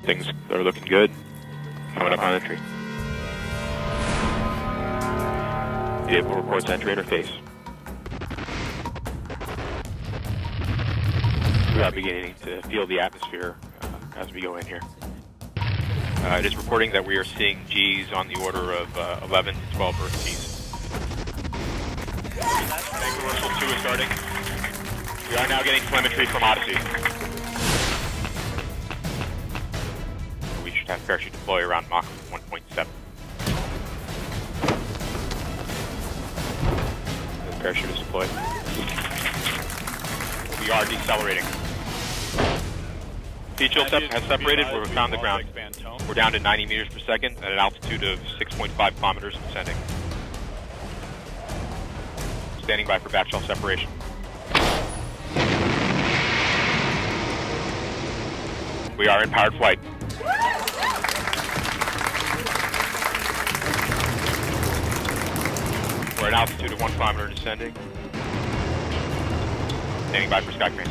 Things are looking good. Coming up on entry. Vehicle reports entry interface. We are beginning to feel the atmosphere as we go in here. It is reporting that we are seeing G's on the order of 11 to 12 Earth G's. Commercial 2 is starting. We are now getting telemetry from Odyssey. We should have parachute deploy around Mach 1.7. The parachute is deployed. We are decelerating. Heat shield has separated. We're found the ground. We're down to 90 meters per second at an altitude of 6.5 kilometers descending. Standing by for batch shell separation. We are in powered flight. We're at an altitude of 1 kilometer descending. Standing by for sky crane.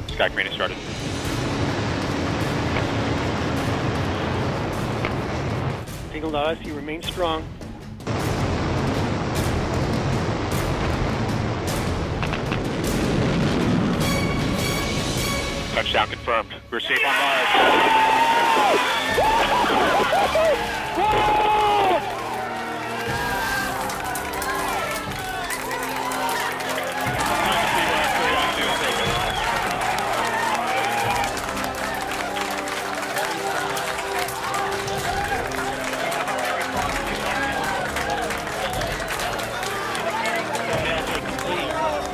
Sky crane has started. Signal to Odyssey, remain strong. Touchdown confirmed. We're safe on Mars.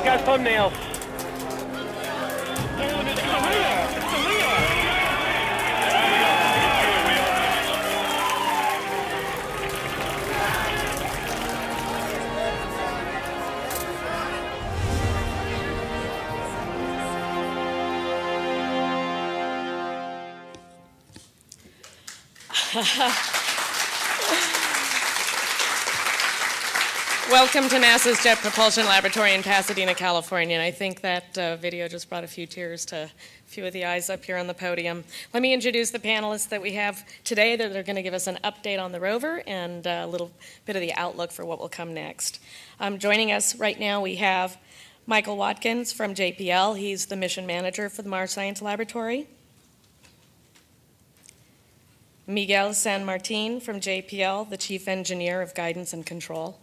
Got thumbnails. Welcome to NASA's Jet Propulsion Laboratory in Pasadena, California. And I think that video just brought a few tears to a few of the eyes up here on the podium. Let me introduce the panelists that we have today that are going to give us an update on the rover and a little bit of the outlook for what will come next. Joining us right now we have Michael Watkins from JPL. He's the mission manager for the Mars Science Laboratory. Miguel San Martin from JPL, the chief engineer of guidance and control.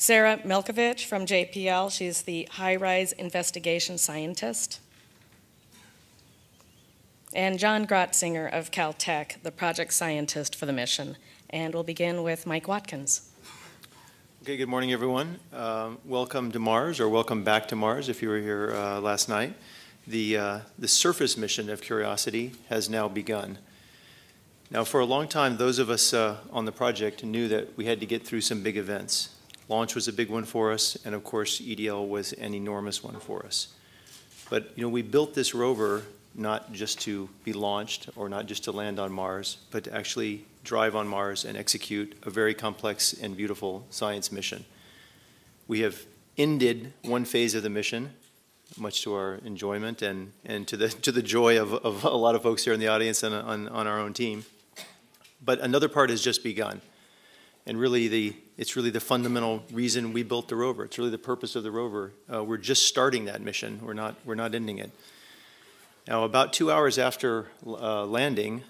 Sarah Milkovich from JPL, she's the high-rise investigation scientist. And John Grotzinger of Caltech, the project scientist for the mission. And we'll begin with Mike Watkins. Okay, good morning, everyone. Welcome to Mars, or welcome back to Mars if you were here last night. The surface mission of Curiosity has now begun. Now, for a long time, those of us on the project knew that we had to get through some big events. Launch was a big one for us, and of course, EDL was an enormous one for us. But we built this rover not just to be launched or not just to land on Mars, but to actually drive on Mars and execute a very complex and beautiful science mission. We have ended one phase of the mission, much to our enjoyment and to the joy of a lot of folks here in the audience and on our own team. But another part has just begun. And really, it's really the fundamental reason we built the rover. It's really the purpose of the rover. We're just starting that mission. We're not ending it. Now, about 2 hours after landing,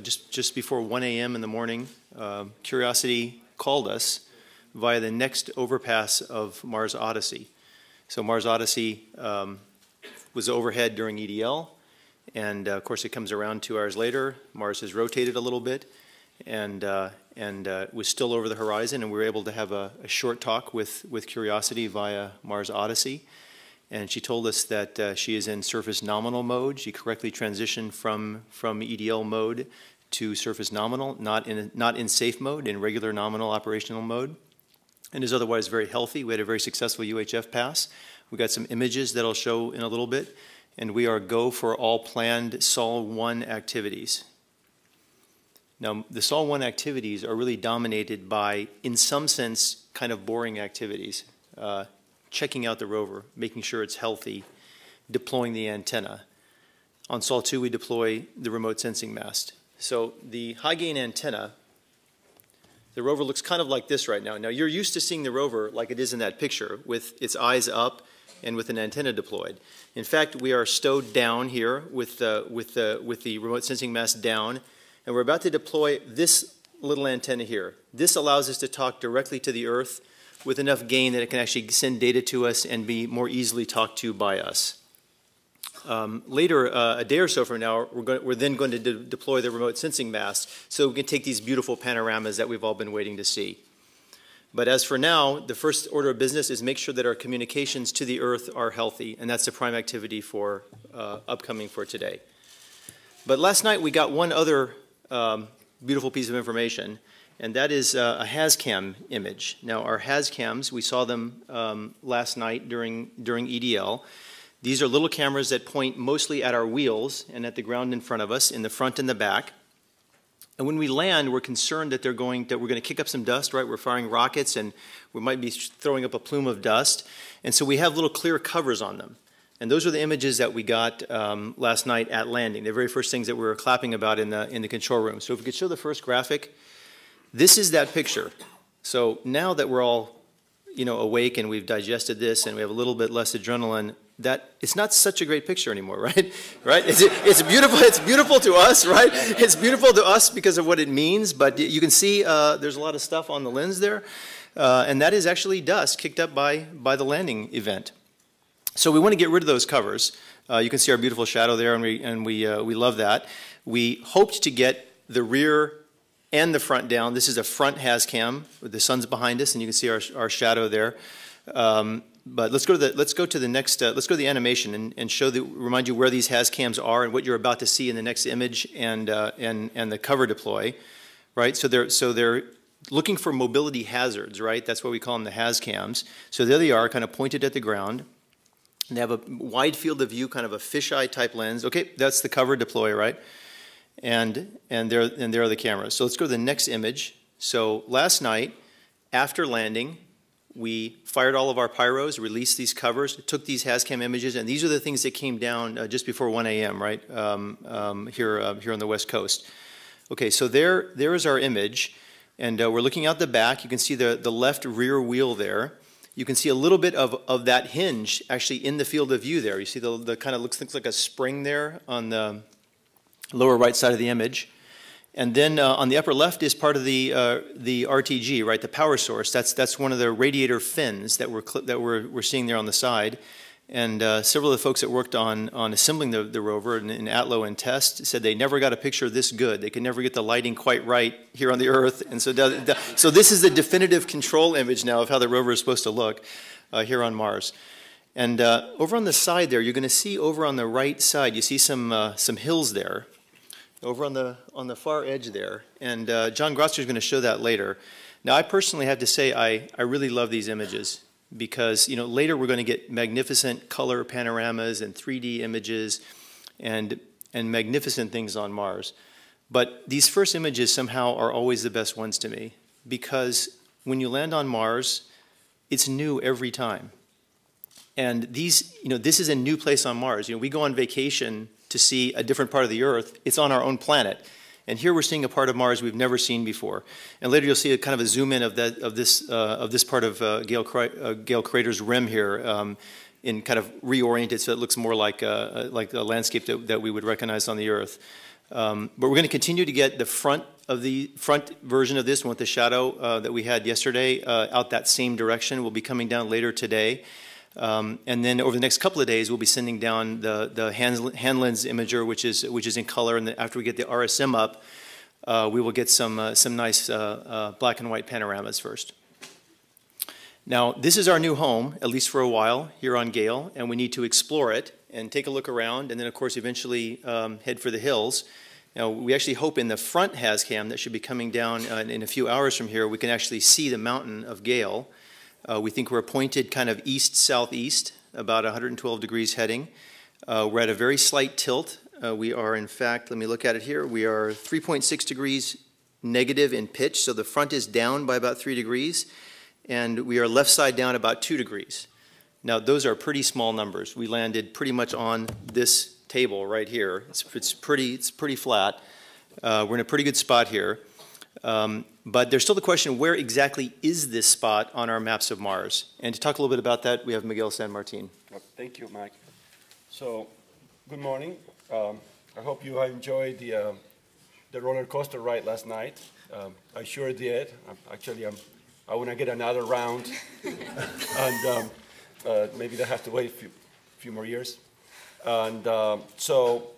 just before 1 a.m. in the morning, Curiosity called us via the next overpass of Mars Odyssey. So Mars Odyssey was overhead during EDL, and of course it comes around 2 hours later. Mars has rotated a little bit, and was still over the horizon, and we were able to have a short talk with Curiosity via Mars Odyssey. And she told us that she is in surface nominal mode. She correctly transitioned from EDL mode to surface nominal, not in safe mode, in regular nominal operational mode, and is otherwise very healthy. We had a very successful UHF pass. We got some images that I'll show in a little bit, and we are go for all planned Sol-1 activities. Now, the Sol-1 activities are really dominated by, in some sense, kind of boring activities. Checking out the rover, making sure it's healthy, deploying the antenna. On Sol 2, we deploy the remote sensing mast. So the high gain antenna, the rover looks kind of like this right now. Now you're used to seeing the rover like it is in that picture, with its eyes up and with an antenna deployed. In fact, we are stowed down here with the remote sensing mast down, and we're about to deploy this little antenna here. This allows us to talk directly to the Earth with enough gain that it can actually send data to us and be more easily talked to by us. Later, a day or so from now, we're then going to deploy the remote sensing mast so we can take these beautiful panoramas that we've all been waiting to see. But as for now, the first order of business is make sure that our communications to the Earth are healthy, and that's the prime activity for upcoming for today. But last night we got one other beautiful piece of information, and that is a HazCam image. Now our HazCams, we saw them last night during EDL. These are little cameras that point mostly at our wheels and at the ground in front of us, in the front and the back. And when we land, we're concerned that we're going to kick up some dust, right? We're firing rockets and we might be throwing up a plume of dust. And so we have little clear covers on them. And those are the images that we got last night at landing, the very first things that we were clapping about in the control room. So if we could show the first graphic, this is that picture. So now that we're all, awake and we've digested this and we have a little bit less adrenaline, that it's not such a great picture anymore, right? Right? It's beautiful. It's beautiful to us, right? It's beautiful to us because of what it means. But you can see there's a lot of stuff on the lens there, and that is actually dust kicked up by the landing event. So we want to get rid of those covers. You can see our beautiful shadow there, and we love that. We hoped to get the rear and the front down. This is a front HazCam. The sun's behind us, and you can see our shadow there. But let's go to the next. Let's go to the animation and remind you where these HazCams are and what you're about to see in the next image and the cover deploy, right? So they're looking for mobility hazards, right? That's what we call them, the HazCams. So there they are, kind of pointed at the ground. And they have a wide field of view, kind of a fisheye type lens. Okay, that's the cover deploy, right? And there are the cameras. So let's go to the next image. So last night, after landing, we fired all of our pyros, released these covers, took these HazCam images, and these are the things that came down just before 1 a.m., right, here on the West Coast. Okay, so there is our image, and we're looking out the back. You can see the left rear wheel there. You can see a little bit of that hinge actually in the field of view there. You see the kind of looks like a spring there on the lower right side of the image. And then on the upper left is part of the RTG, right? The power source. That's one of the radiator fins that we're seeing there on the side. And several of the folks that worked on assembling the rover in Atlo and test said they never got a picture this good. They could never get the lighting quite right here on the Earth. And so this is the definitive control image now of how the rover is supposed to look here on Mars. And over on the side there, you're going to see over on the right side, you see some hills there. Over on the far edge there, and John Grosser is going to show that later. Now, I personally have to say I really love these images because later we're going to get magnificent color panoramas and 3D images and magnificent things on Mars. But these first images somehow are always the best ones to me because when you land on Mars, it's new every time. And this is a new place on Mars. We go on vacation to see a different part of the Earth. It's on our own planet. And here we're seeing a part of Mars we've never seen before. And later you'll see a kind of a zoom in of this part of Gale Crater's rim here in kind of reoriented so it looks more like a landscape that we would recognize on the Earth. But we're going to continue to get the front version of this one with the shadow that we had yesterday out that same direction. We'll be coming down later today. And then over the next couple of days, we'll be sending down the hand lens imager, which is in color. And after we get the RSM up, we will get some nice black and white panoramas first. Now, this is our new home, at least for a while, here on Gale, and we need to explore it and take a look around, and then, of course, eventually head for the hills. Now, we actually hope in the front HazCam that should be coming down in a few hours from here, we can actually see the mountain of Gale. We think we're pointed kind of east-southeast, about 112 degrees heading. We're at a very slight tilt. We are, in fact, let me look at it here. We are 3.6 degrees negative in pitch, so the front is down by about 3 degrees, and we are left side down about 2 degrees. Now, those are pretty small numbers. We landed pretty much on this table right here. It's pretty flat. We're in a pretty good spot here. But there's still the question, where exactly is this spot on our maps of Mars? And to talk a little bit about that, we have Miguel San Martin. Thank you, Mike. So, good morning. I hope you enjoyed the roller coaster ride last night. I sure did. I want to get another round, and maybe they have to wait a few more years. And so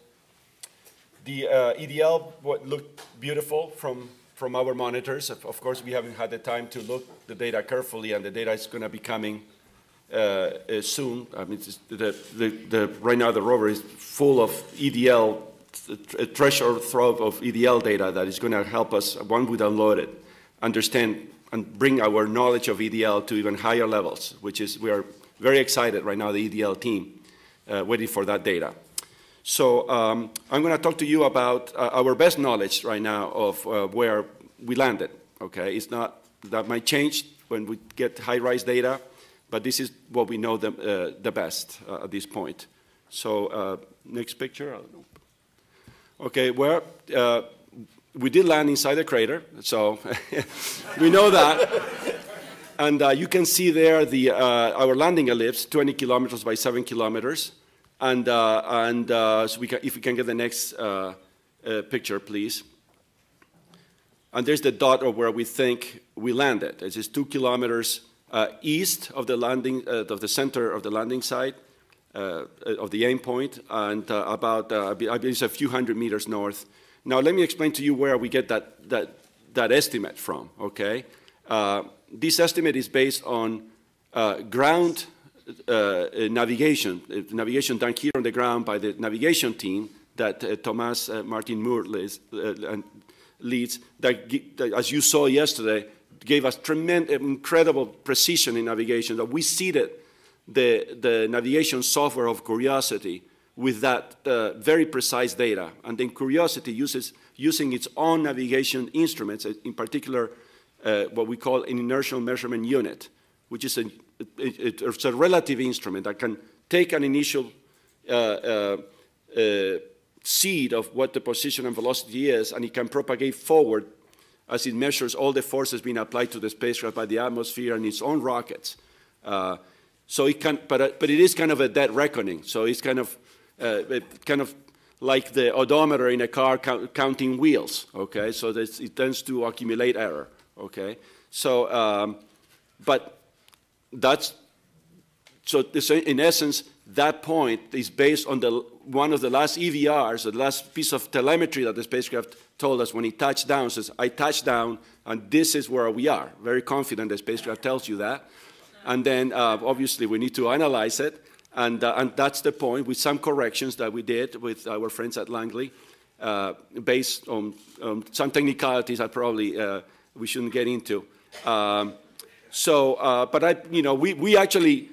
the EDL looked beautiful from our monitors. Of course, we haven't had the time to look the data carefully, and the data is going to be coming soon. I mean, right now the rover is full of EDL, a treasure trove of EDL data that is going to help us, once we download it, understand and bring our knowledge of EDL to even higher levels, which is, we are very excited right now, the EDL team, waiting for that data. So I'm going to talk to you about our best knowledge right now of where we landed, okay? It's not, that might change when we get high-rise data, but this is what we know the best at this point. So next picture. Okay, where we did land inside the crater, so we know that. And you can see there our landing ellipse, 20 kilometers by 7 kilometers. And so if we can get the next picture, please. And there's the dot of where we think we landed. It's just 2 kilometers east of the landing, of the center of the landing site, of the aim point, and about, I believe it's a few hundred meters north. Now, let me explain to you where we get that estimate from, okay? This estimate is based on ground navigation done here on the ground by the navigation team that Thomas Martin Moore leads, that, as you saw yesterday, gave us tremendous, incredible precision in navigation, that we seeded the navigation software of Curiosity with that very precise data. And then Curiosity using its own navigation instruments, in particular what we call an inertial measurement unit, which is it's a relative instrument that can take an initial seed of what the position and velocity is, and it can propagate forward as it measures all the forces being applied to the spacecraft by the atmosphere and its own rockets. So it can, but it is kind of a dead reckoning. So it's kind of like the odometer in a car counting wheels. Okay, so it tends to accumulate error. Okay, so but that's so in essence that point is based on one of the last EVRs, the last piece of telemetry that the spacecraft told us when it touched down. Says, I touched down, and this is where we are. Very confident the spacecraft tells you that. And then, obviously, we need to analyze it, and that's the point, with some corrections that we did with our friends at Langley, based on some technicalities that probably we shouldn't get into. But we actually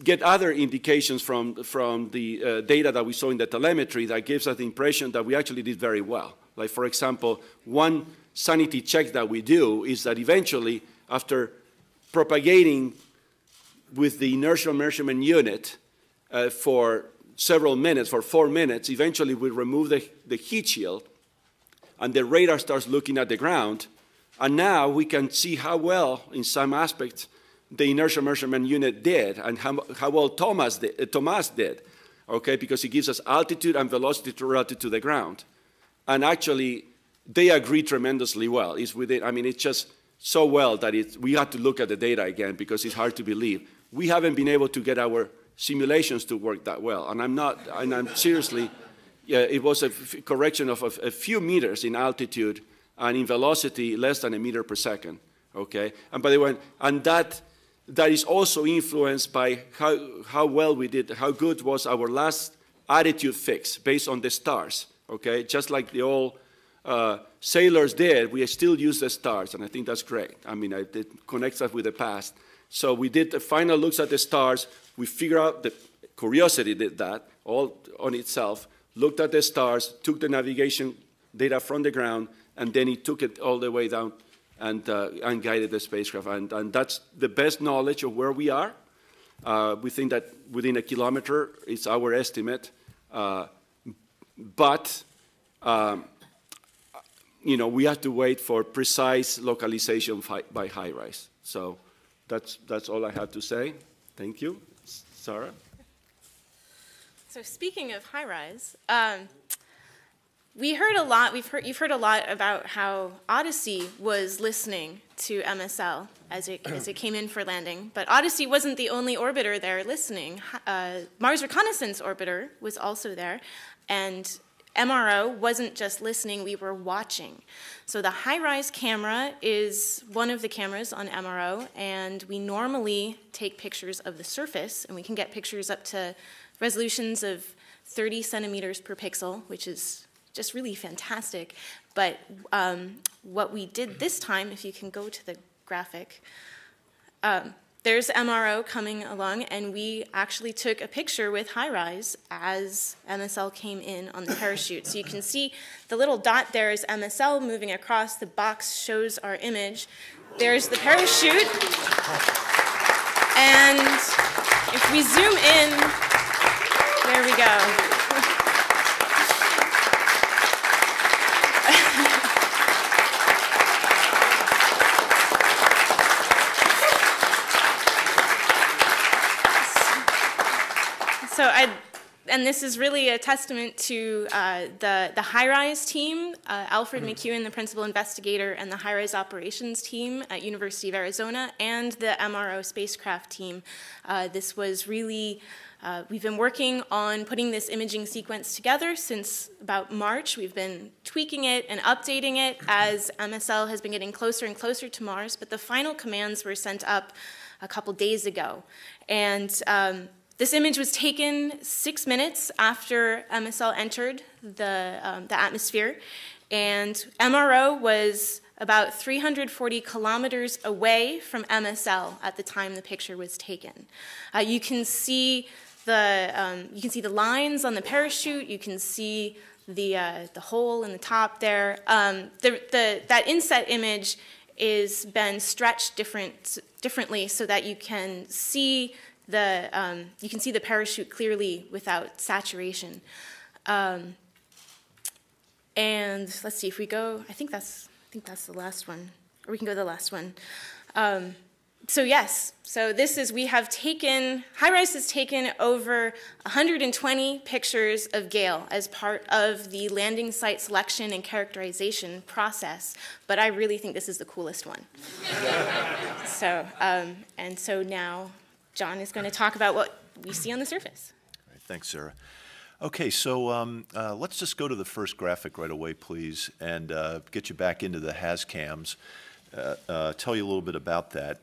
get other indications from the data that we saw in the telemetry that gives us the impression that we actually did very well. Like, for example, one sanity check that we do is that eventually, after propagating with the inertial measurement unit for several minutes, for 4 minutes, eventually we remove the heat shield, and the radar starts looking at the ground, and now we can see how well, in some aspects, the inertial measurement unit did, and how well Thomas did, okay, because it gives us altitude and velocity relative to the ground. And actually, they agree tremendously well. It's within, I mean, it's just so well that we have to look at the data again because it's hard to believe. We haven't been able to get our simulations to work that well, and I'm seriously, yeah, it was a correction of a few meters in altitude and in velocity less than a meter per second, okay? And by the way, and that is also influenced by how well we did, how good was our last attitude fix based on the stars, okay? Just like the old sailors did, we still use the stars, and I think that's great. I mean, it connects us with the past. So we did the final looks at the stars. We figured out that Curiosity did that all on itself, looked at the stars, took the navigation data from the ground, and then it took it all the way down and guided the spacecraft. And that's the best knowledge of where we are. We think that within a kilometer is our estimate, but you know, we have to wait for precise localization by high-rise. So that's all I have to say. Thank you. Sarah? So speaking of high-rise, we heard a lot, you've heard a lot about how Odyssey was listening to MSL as it came in for landing, but Odyssey wasn't the only orbiter there listening. Mars Reconnaissance Orbiter was also there, and MRO wasn't just listening, we were watching. So the high-rise camera is one of the cameras on MRO, and we normally take pictures of the surface, and we can get pictures up to resolutions of 30 centimeters per pixel, which is just really fantastic. But what we did this time, if you can go to the graphic, there's MRO coming along, and we actually took a picture with high-rise as MSL came in on the parachute. So you can see the little dot there is MSL moving across. The box shows our image. There's the parachute. And if we zoom in, there we go. And this is really a testament to the high-rise team, Alfred McEwen, the principal investigator, and the high-rise operations team at University of Arizona, and the MRO spacecraft team. This was really, we've been working on putting this imaging sequence together since about March. We've been tweaking it and updating it as MSL has been getting closer and closer to Mars, but the final commands were sent up a couple days ago. And this image was taken 6 minutes after MSL entered the atmosphere, and MRO was about 340 kilometers away from MSL at the time the picture was taken. You can see the lines on the parachute. You can see the hole in the top there. That inset image is been stretched differently so that you can see the parachute clearly without saturation. And let's see if we go. I think that's the last one, or we can go to the last one. So yes, so this is, we have taken, high-rise has taken over 120 pictures of Gale as part of the landing site selection and characterization process, but I really think this is the coolest one. So, and so now John is going to talk about what we see on the surface. All right, thanks, Sarah. Okay, so let's just go to the first graphic right away, please, and get you back into the HazCams. Tell you a little bit about that.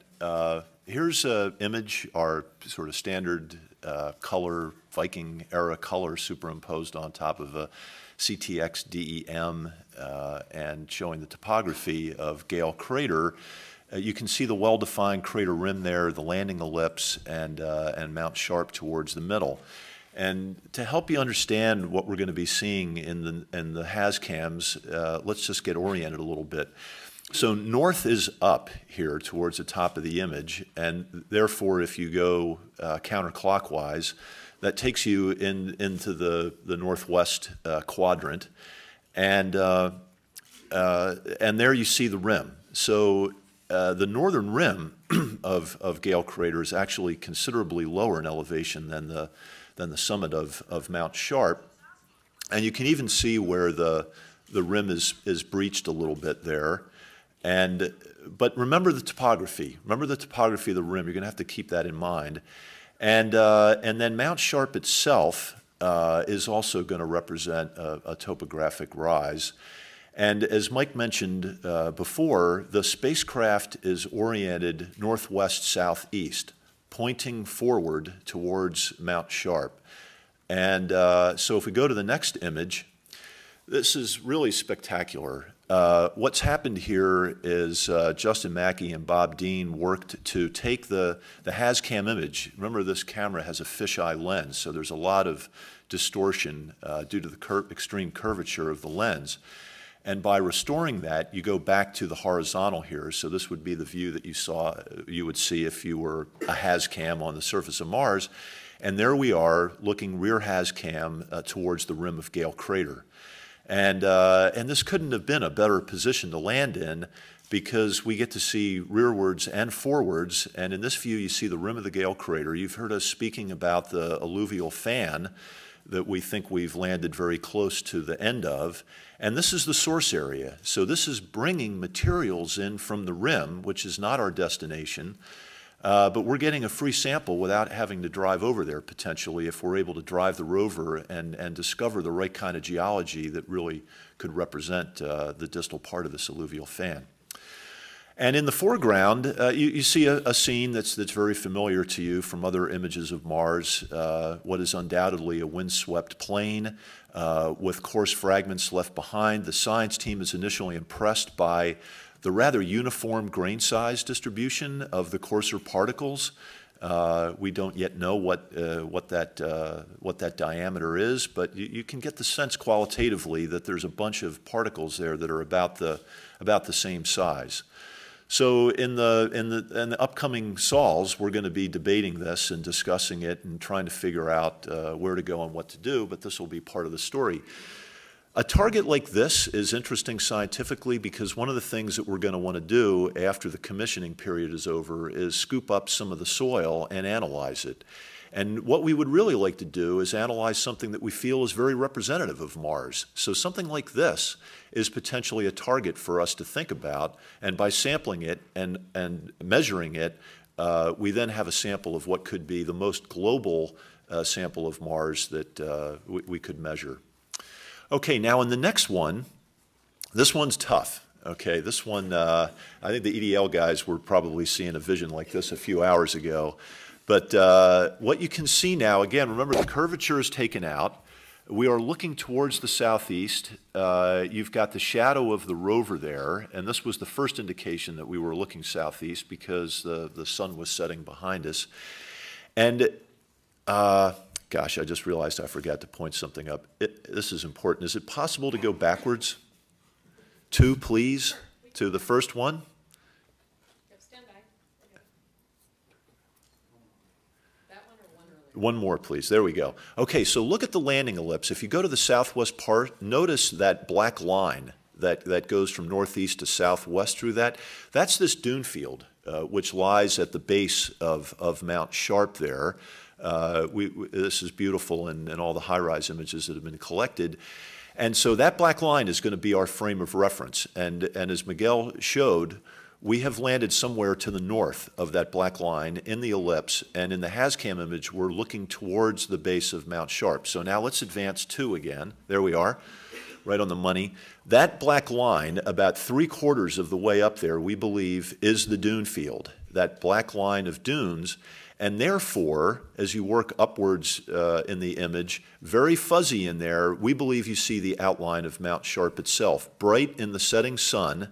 Here's an image, our sort of standard color, Viking-era color superimposed on top of a CTX DEM and showing the topography of Gale Crater. You can see the well-defined crater rim there, the landing ellipse, and Mount Sharp towards the middle. And to help you understand what we're going to be seeing in the HazCams, let's just get oriented a little bit. So north is up here towards the top of the image, and therefore if you go counterclockwise, that takes you into the northwest quadrant, and there you see the rim. So the northern rim of Gale Crater is actually considerably lower in elevation than the summit of Mount Sharp, and you can even see where the rim is breached a little bit there. But remember the topography. Remember the topography of the rim. You're going to have to keep that in mind. And then Mount Sharp itself is also going to represent a topographic rise. And as Mike mentioned before, the spacecraft is oriented northwest-southeast, pointing forward towards Mount Sharp. And so if we go to the next image, this is really spectacular. What's happened here is Justin Mackey and Bob Dean worked to take the HazCam image. Remember, this camera has a fisheye lens, so there's a lot of distortion due to the extreme curvature of the lens. And by restoring that, you go back to the horizontal here. So this would be the view that you would see if you were a HAZ-CAM on the surface of Mars. And there we are, looking rear HAZ-CAM towards the rim of Gale Crater. And this couldn't have been a better position to land in, because we get to see rearwards and forwards. And in this view, you see the rim of the Gale Crater. You've heard us speaking about the alluvial fan that we think we've landed very close to the end of. And this is the source area. So this is bringing materials in from the rim, which is not our destination. But we're getting a free sample without having to drive over there, potentially, if we're able to drive the rover and discover the right kind of geology that really could represent the distal part of this alluvial fan. And in the foreground, you see a scene that's very familiar to you from other images of Mars, what is undoubtedly a windswept plain with coarse fragments left behind. The science team is initially impressed by the rather uniform grain size distribution of the coarser particles. We don't yet know what that diameter is, but you can get the sense qualitatively that there's a bunch of particles there that are about the same size. So in the upcoming sols, we're going to be debating this and discussing it and trying to figure out where to go and what to do, but this will be part of the story. A target like this is interesting scientifically because one of the things that we're going to want to do after the commissioning period is over is scoop up some of the soil and analyze it. And what we would really like to do is analyze something that we feel is very representative of Mars. So something like this is potentially a target for us to think about, and by sampling it and measuring it, we then have a sample of what could be the most global sample of Mars that we could measure. Okay, now in the next one, this one's tough. Okay, this one, I think the EDL guys were probably seeing a vision like this a few hours ago. But what you can see now, again, remember the curvature is taken out. We are looking towards the southeast. You've got the shadow of the rover there, and this was the first indication that we were looking southeast because the sun was setting behind us. And gosh, I just realized I forgot to point something up. This is important. Is it possible to go backwards? 2, please, to the first one. One more, please. There we go. Okay, so look at the landing ellipse. If you go to the southwest part, notice that black line that goes from northeast to southwest through that. That's this dune field, which lies at the base of Mount Sharp there. This is beautiful in all the high-rise images that have been collected. And so that black line is going to be our frame of reference. And as Miguel showed, we have landed somewhere to the north of that black line in the ellipse, and in the HAZ-CAM image, we're looking towards the base of Mount Sharp. So now let's advance 2 again. There we are, right on the money. That black line, about 3/4 of the way up there, we believe, is the dune field, that black line of dunes. And therefore, as you work upwards in the image, very fuzzy in there, we believe you see the outline of Mount Sharp itself, bright in the setting sun.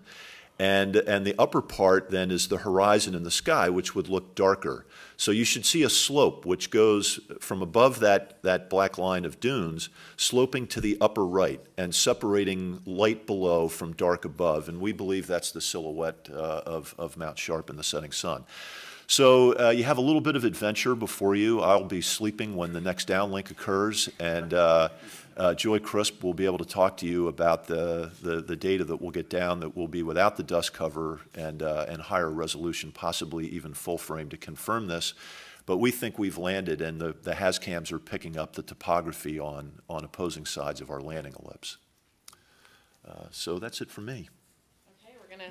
And the upper part then is the horizon in the sky, which would look darker. So you should see a slope which goes from above that black line of dunes, sloping to the upper right and separating light below from dark above. And we believe that's the silhouette of Mount Sharp in the setting sun. So you have a little bit of adventure before you. I'll be sleeping when the next downlink occurs, and Joy Crisp will be able to talk to you about the data that we'll get down that will be without the dust cover and higher resolution, possibly even full frame to confirm this. But we think we've landed, and the HAZ-CAMs are picking up the topography on opposing sides of our landing ellipse. So that's it for me.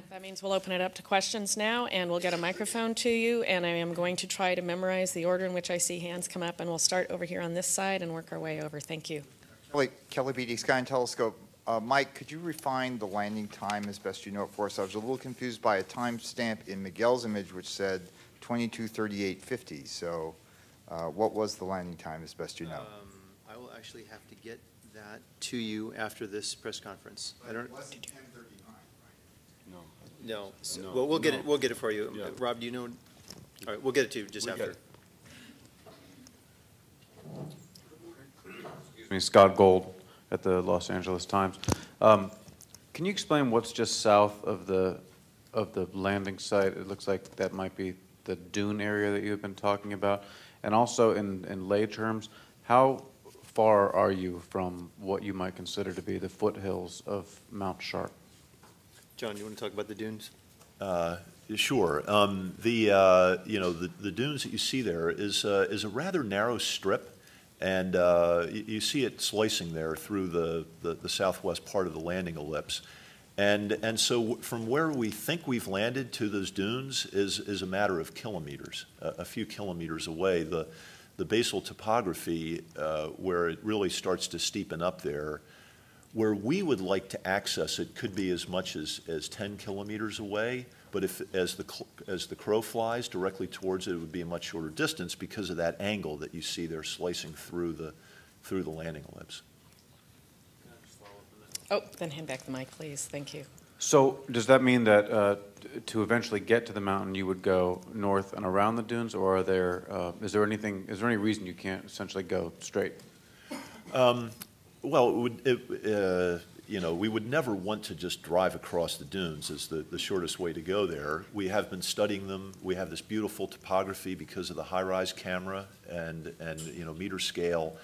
That means we'll open it up to questions now, and we'll get a microphone to you, and I am going to try to memorize the order in which I see hands come up, and we'll start over here on this side and work our way over. Thank you. Kelly Beatty, Sky and Telescope. Mike, could you refine the landing time as best you know it for us? I was a little confused by a timestamp in Miguel's image which said 22:38:50. So what was the landing time as best you know? I will actually have to get that to you after this press conference. But it wasn't 10:39. No. So, well, we'll get it. We'll get it for you. Yeah. Rob, do you know? All right, we'll get it to you just after. Excuse me, Scott Gold at the Los Angeles Times. Can you explain what's just south of the landing site? It looks like that might be the dune area that you've been talking about. And also in lay terms, how far are you from what you might consider to be the foothills of Mount Sharp? John, you want to talk about the dunes? Sure. You know, the dunes that you see there is a rather narrow strip, and you see it slicing there through the southwest part of the landing ellipse. And so from where we think we've landed to those dunes is a matter of kilometers, a few kilometers away. The basal topography, where it really starts to steepen up there, where we would like to access it could be as much as 10 kilometers away, but as the crow flies directly towards it, it would be a much shorter distance because of that angle that you see there slicing through the landing ellipse. Oh, then hand back the mic, please. Thank you. So does that mean that to eventually get to the mountain, you would go north and around the dunes, or are there, is there any reason you can't essentially go straight? Well, you know, we would never want to just drive across the dunes as the shortest way to go there. We have been studying them. We have this beautiful topography because of the high-rise camera and you know, meter scale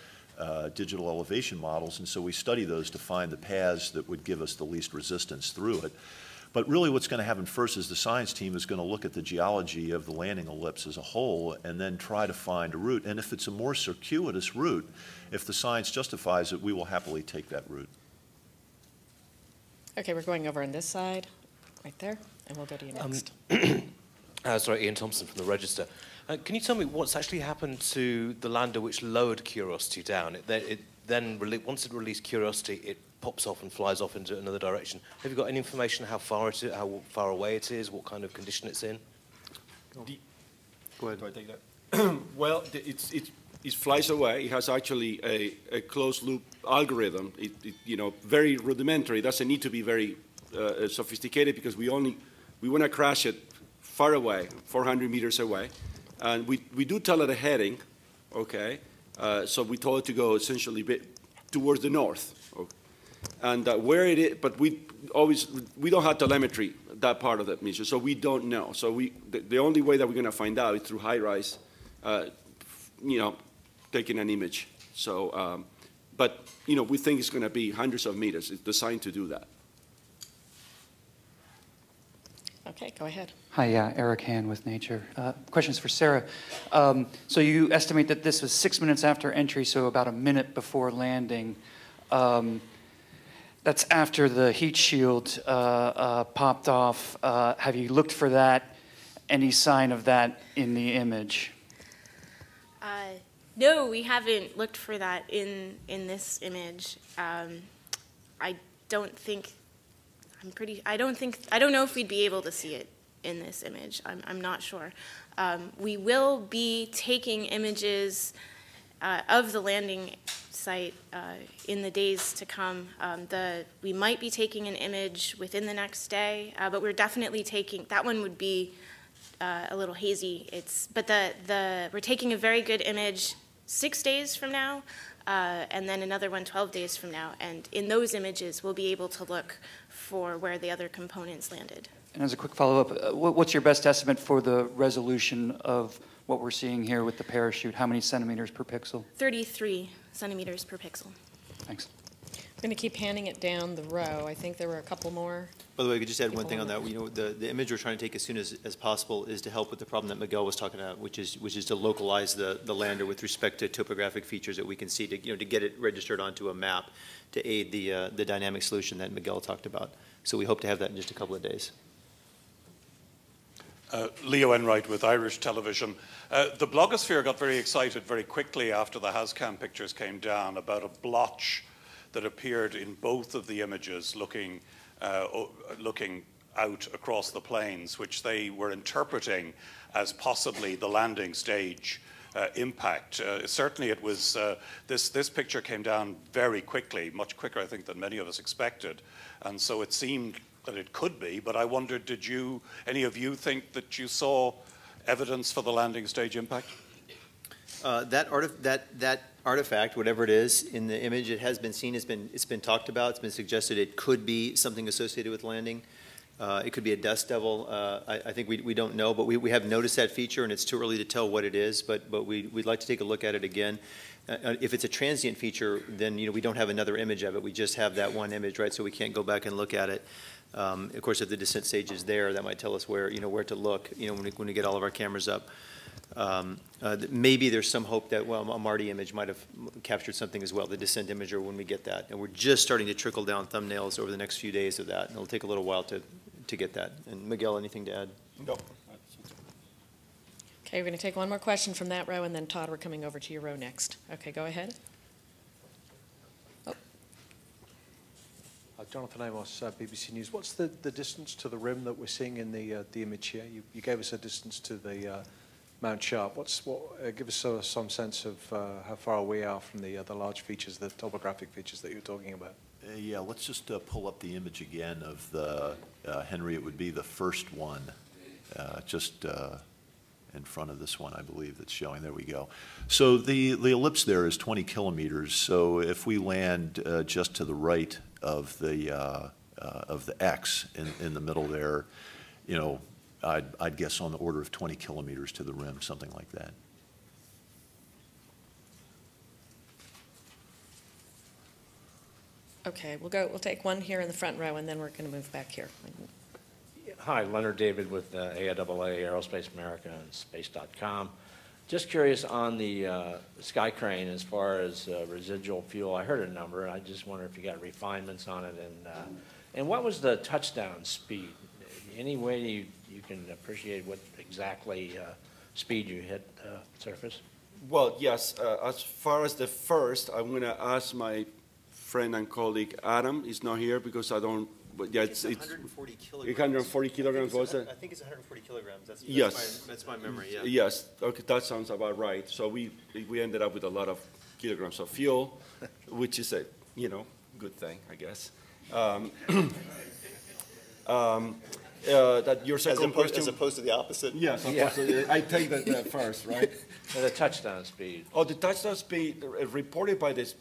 digital elevation models, and so we study those to find the paths that would give us the least resistance through it. But really what's going to happen first is the science team is going to look at the geology of the landing ellipse as a whole and then try to find a route. And if it's a more circuitous route, if the science justifies it, we will happily take that route. Okay, we're going over on this side, right there, and we'll go to you next. Sorry, Ian Thompson from the Register. Can you tell me what's actually happened to the lander which lowered Curiosity down? Once it released Curiosity, it pops off and flies off into another direction. Have you got any information how far away it is, what kind of condition it's in? Go ahead. Do I take that? Well, it flies away. It has actually a closed loop algorithm. You know, very rudimentary. It doesn't need to be very sophisticated because we want to crash it far away, 400 meters away. And we do tell it a heading, okay? So we told it to go essentially towards the north. Okay? And where it is, but we don't have telemetry, that part of that mission, so we don't know. So the only way that we're going to find out is through high-rise, you know, taking an image. So, but, you know, we think it's going to be hundreds of meters. It's designed to do that. Okay, go ahead. Hi, Eric Han with Nature. Questions for Sarah. So you estimate that this was 6 minutes after entry, so about a minute before landing. That's after the heat shield popped off. Have you looked for that? Any sign of that in the image? No, we haven't looked for that in this image. I don't know if we'd be able to see it in this image. I'm not sure. We will be taking images of the landing site in the days to come. We might be taking an image within the next day, but we're definitely taking, that one would be a little hazy. But we're taking a very good image 6 days from now, and then another one 12 days from now. And in those images, we'll be able to look for where the other components landed. And as a quick follow-up, what's your best estimate for the resolution of what we're seeing here with the parachute? How many centimeters per pixel? 33 centimeters per pixel. Thanks. I'm going to keep handing it down the row. I think there were a couple more. By the way, I could just add one thing on that. You know, the image we're trying to take as soon as possible is to help with the problem that Miguel was talking about, which is to localize the lander with respect to topographic features that we can see to get it registered onto a map to aid the dynamic solution that Miguel talked about. So we hope to have that in just a couple of days. Leo Enright with Irish Television. The blogosphere got very excited very quickly after the Hazcam pictures came down about a blotch that appeared in both of the images looking out across the plains, which they were interpreting as possibly the landing stage impact. Certainly it was, this picture came down very quickly, much quicker I think than many of us expected, and so it seemed that it could be, but I wondered, did any of you think that you saw evidence for the landing stage impact? That artifact, whatever it is in the image, it has been seen. It's been talked about. It's been suggested it could be something associated with landing. It could be a dust devil. I think we don't know, but we have noticed that feature, and it's too early to tell what it is. But we'd like to take a look at it again. If it's a transient feature, then we don't have another image of it. We just have that one image, right? So we can't go back and look at it. Of course, if the descent stage is there, that might tell us where to look. When we get all of our cameras up. Maybe there's some hope that, well, a Marty image might have captured something as well, the descent imager, when we get that. And we're just starting to trickle down thumbnails over the next few days of that. And it'll take a little while to get that. And Miguel, anything to add? No. Okay, we're going to take one more question from that row, and then Todd, we're coming over to your row next. Okay, go ahead. Oh. Jonathan Amos, BBC News. What's the distance to the rim that we're seeing in the image here? You gave us a distance to the Mount Sharp. Give us some sense of how far we are from the large features, the topographic features that you're talking about. Yeah, let's just pull up the image again of the, Henry, it would be the first one, just in front of this one, I believe, that's showing. There we go. So the ellipse there is 20 kilometers. So if we land just to the right of the X in the middle there, I'd guess on the order of 20 kilometers to the rim, something like that. Okay, we'll take one here in the front row, and then we're going to move back here. Hi, Leonard David with AIAA, Aerospace America, and Space.com. Just curious on the Sky Crane as far as residual fuel. I heard a number, and I just wonder if you got refinements on it. And what was the touchdown speed? Any way you can appreciate what exactly speed you hit surface? Well, yes. As far as the first, I'm going to ask my friend and colleague Adam. He's not here because I don't. But yeah, it's 140 kilograms. 140 kilograms, was it? I think it's 140 kilograms. That's my memory, yeah. Yes, okay, that sounds about right. So we ended up with a lot of kilograms of fuel, which is a, good thing, I guess. That your second question, as opposed to the opposite? Yes, I take that first, right? The touchdown speed. Oh, the touchdown speed reported by the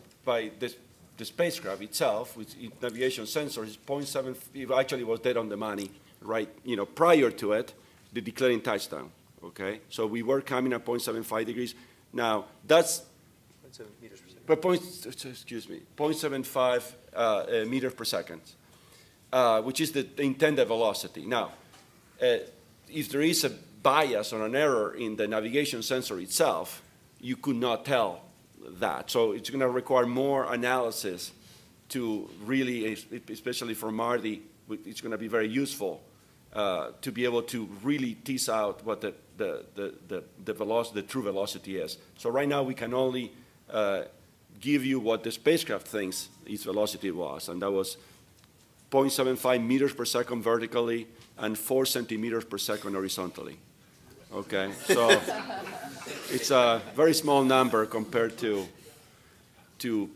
spacecraft itself, with navigation sensors, is 0.7. It actually was dead on the money, right? Prior to it, the declaring touchdown. Okay, so we were coming at 0.75 degrees. Now that's 0.75 meters per second, which is the intended velocity. Now, if there is a bias or an error in the navigation sensor itself, you could not tell that. So it's going to require more analysis to really, especially for Marty, it's going to be very useful to be able to really tease out what the velocity, the true velocity is. So right now we can only give you what the spacecraft thinks its velocity was, and that was 0.75 meters per second vertically and 4 centimeters per second horizontally. Okay, so it's a very small number compared to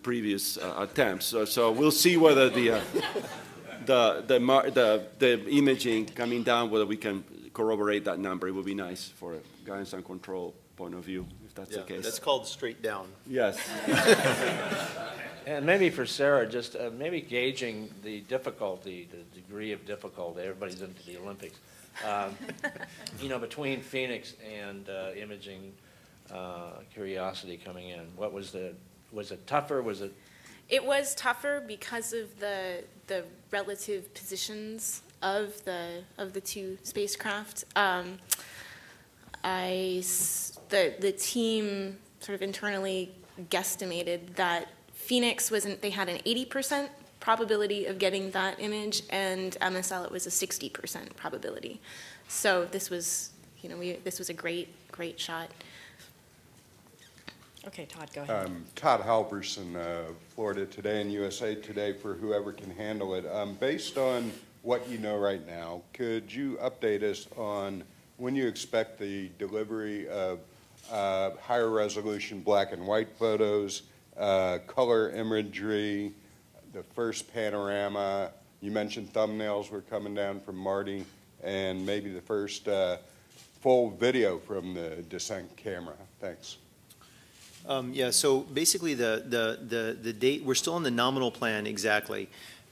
previous attempts. So we'll see whether the imaging coming down, whether we can corroborate that number. It would be nice for a guidance and control point of view, if that's the case. That's called straight down. Yes. And maybe for Sarah, just maybe gauging the difficulty, the degree of difficulty. Everybody's into the Olympics. Between Phoenix and imaging Curiosity coming in, was it tougher? It was tougher because of the relative positions of the two spacecraft. The team sort of internally guesstimated that Phoenix they had an 80% probability of getting that image, and MSL it was a 60% probability. So this was, this was a great shot. Okay, Todd, go ahead. Todd Halverson, Florida Today and USA Today, for whoever can handle it. Based on what you know right now, could you update us on when you expect the delivery of higher resolution black and white photos, color imagery, the first panorama? You mentioned thumbnails were coming down from Marty, and maybe the first full video from the descent camera. Thanks. Yeah, so basically the date, we're still on the nominal plan exactly.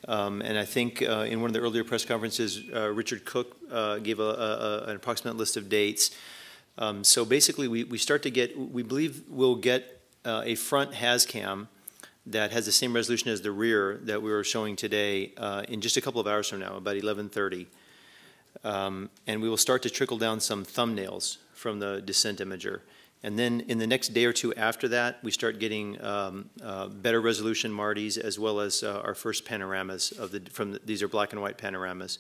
And I think in one of the earlier press conferences, Richard Cook gave an approximate list of dates. So basically we start to get, we believe we'll get a front HAZCAM that has the same resolution as the rear that we were showing today in just a couple of hours from now, about 11:30. And we will start to trickle down some thumbnails from the descent imager. And then in the next day or two after that, we start getting better resolution Martys as well as our first panoramas of these are black and white panoramas.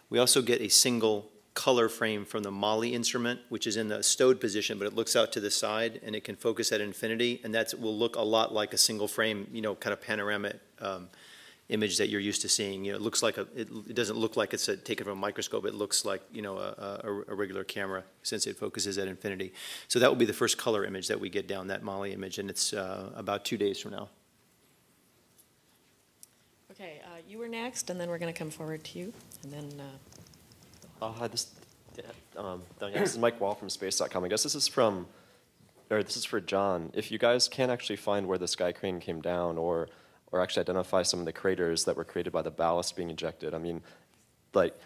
We also get a single color frame from the Molly instrument, which is in the stowed position, but it looks out to the side and it can focus at infinity, and that will look a lot like a single frame, you know, kind of panoramic image that you're used to seeing. You know, it looks like it doesn't look like it's taken from a microscope. It looks like, you know, a regular camera since it focuses at infinity. So that will be the first color image that we get down, that Molly image, and it's about 2 days from now. Okay, you were next, and then we're going to come forward to you, and then. Hi, this is Mike Wall from Space.com. I guess this is for John. If you guys can't actually find where the sky crane came down, or actually identify some of the craters that were created by the ballast being ejected, I mean, like,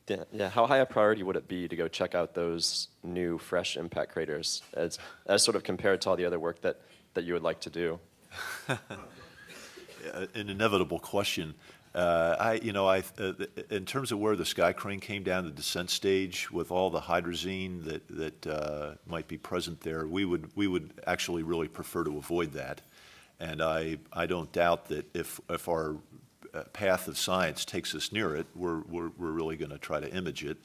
yeah, how high a priority would it be to go check out those new, fresh impact craters as sort of compared to all the other work that you would like to do? An inevitable question. In terms of where the sky crane came down the descent stage with all the hydrazine that might be present there, we would actually really prefer to avoid that. And I don't doubt that if our path of science takes us near it, we're really going to try to image it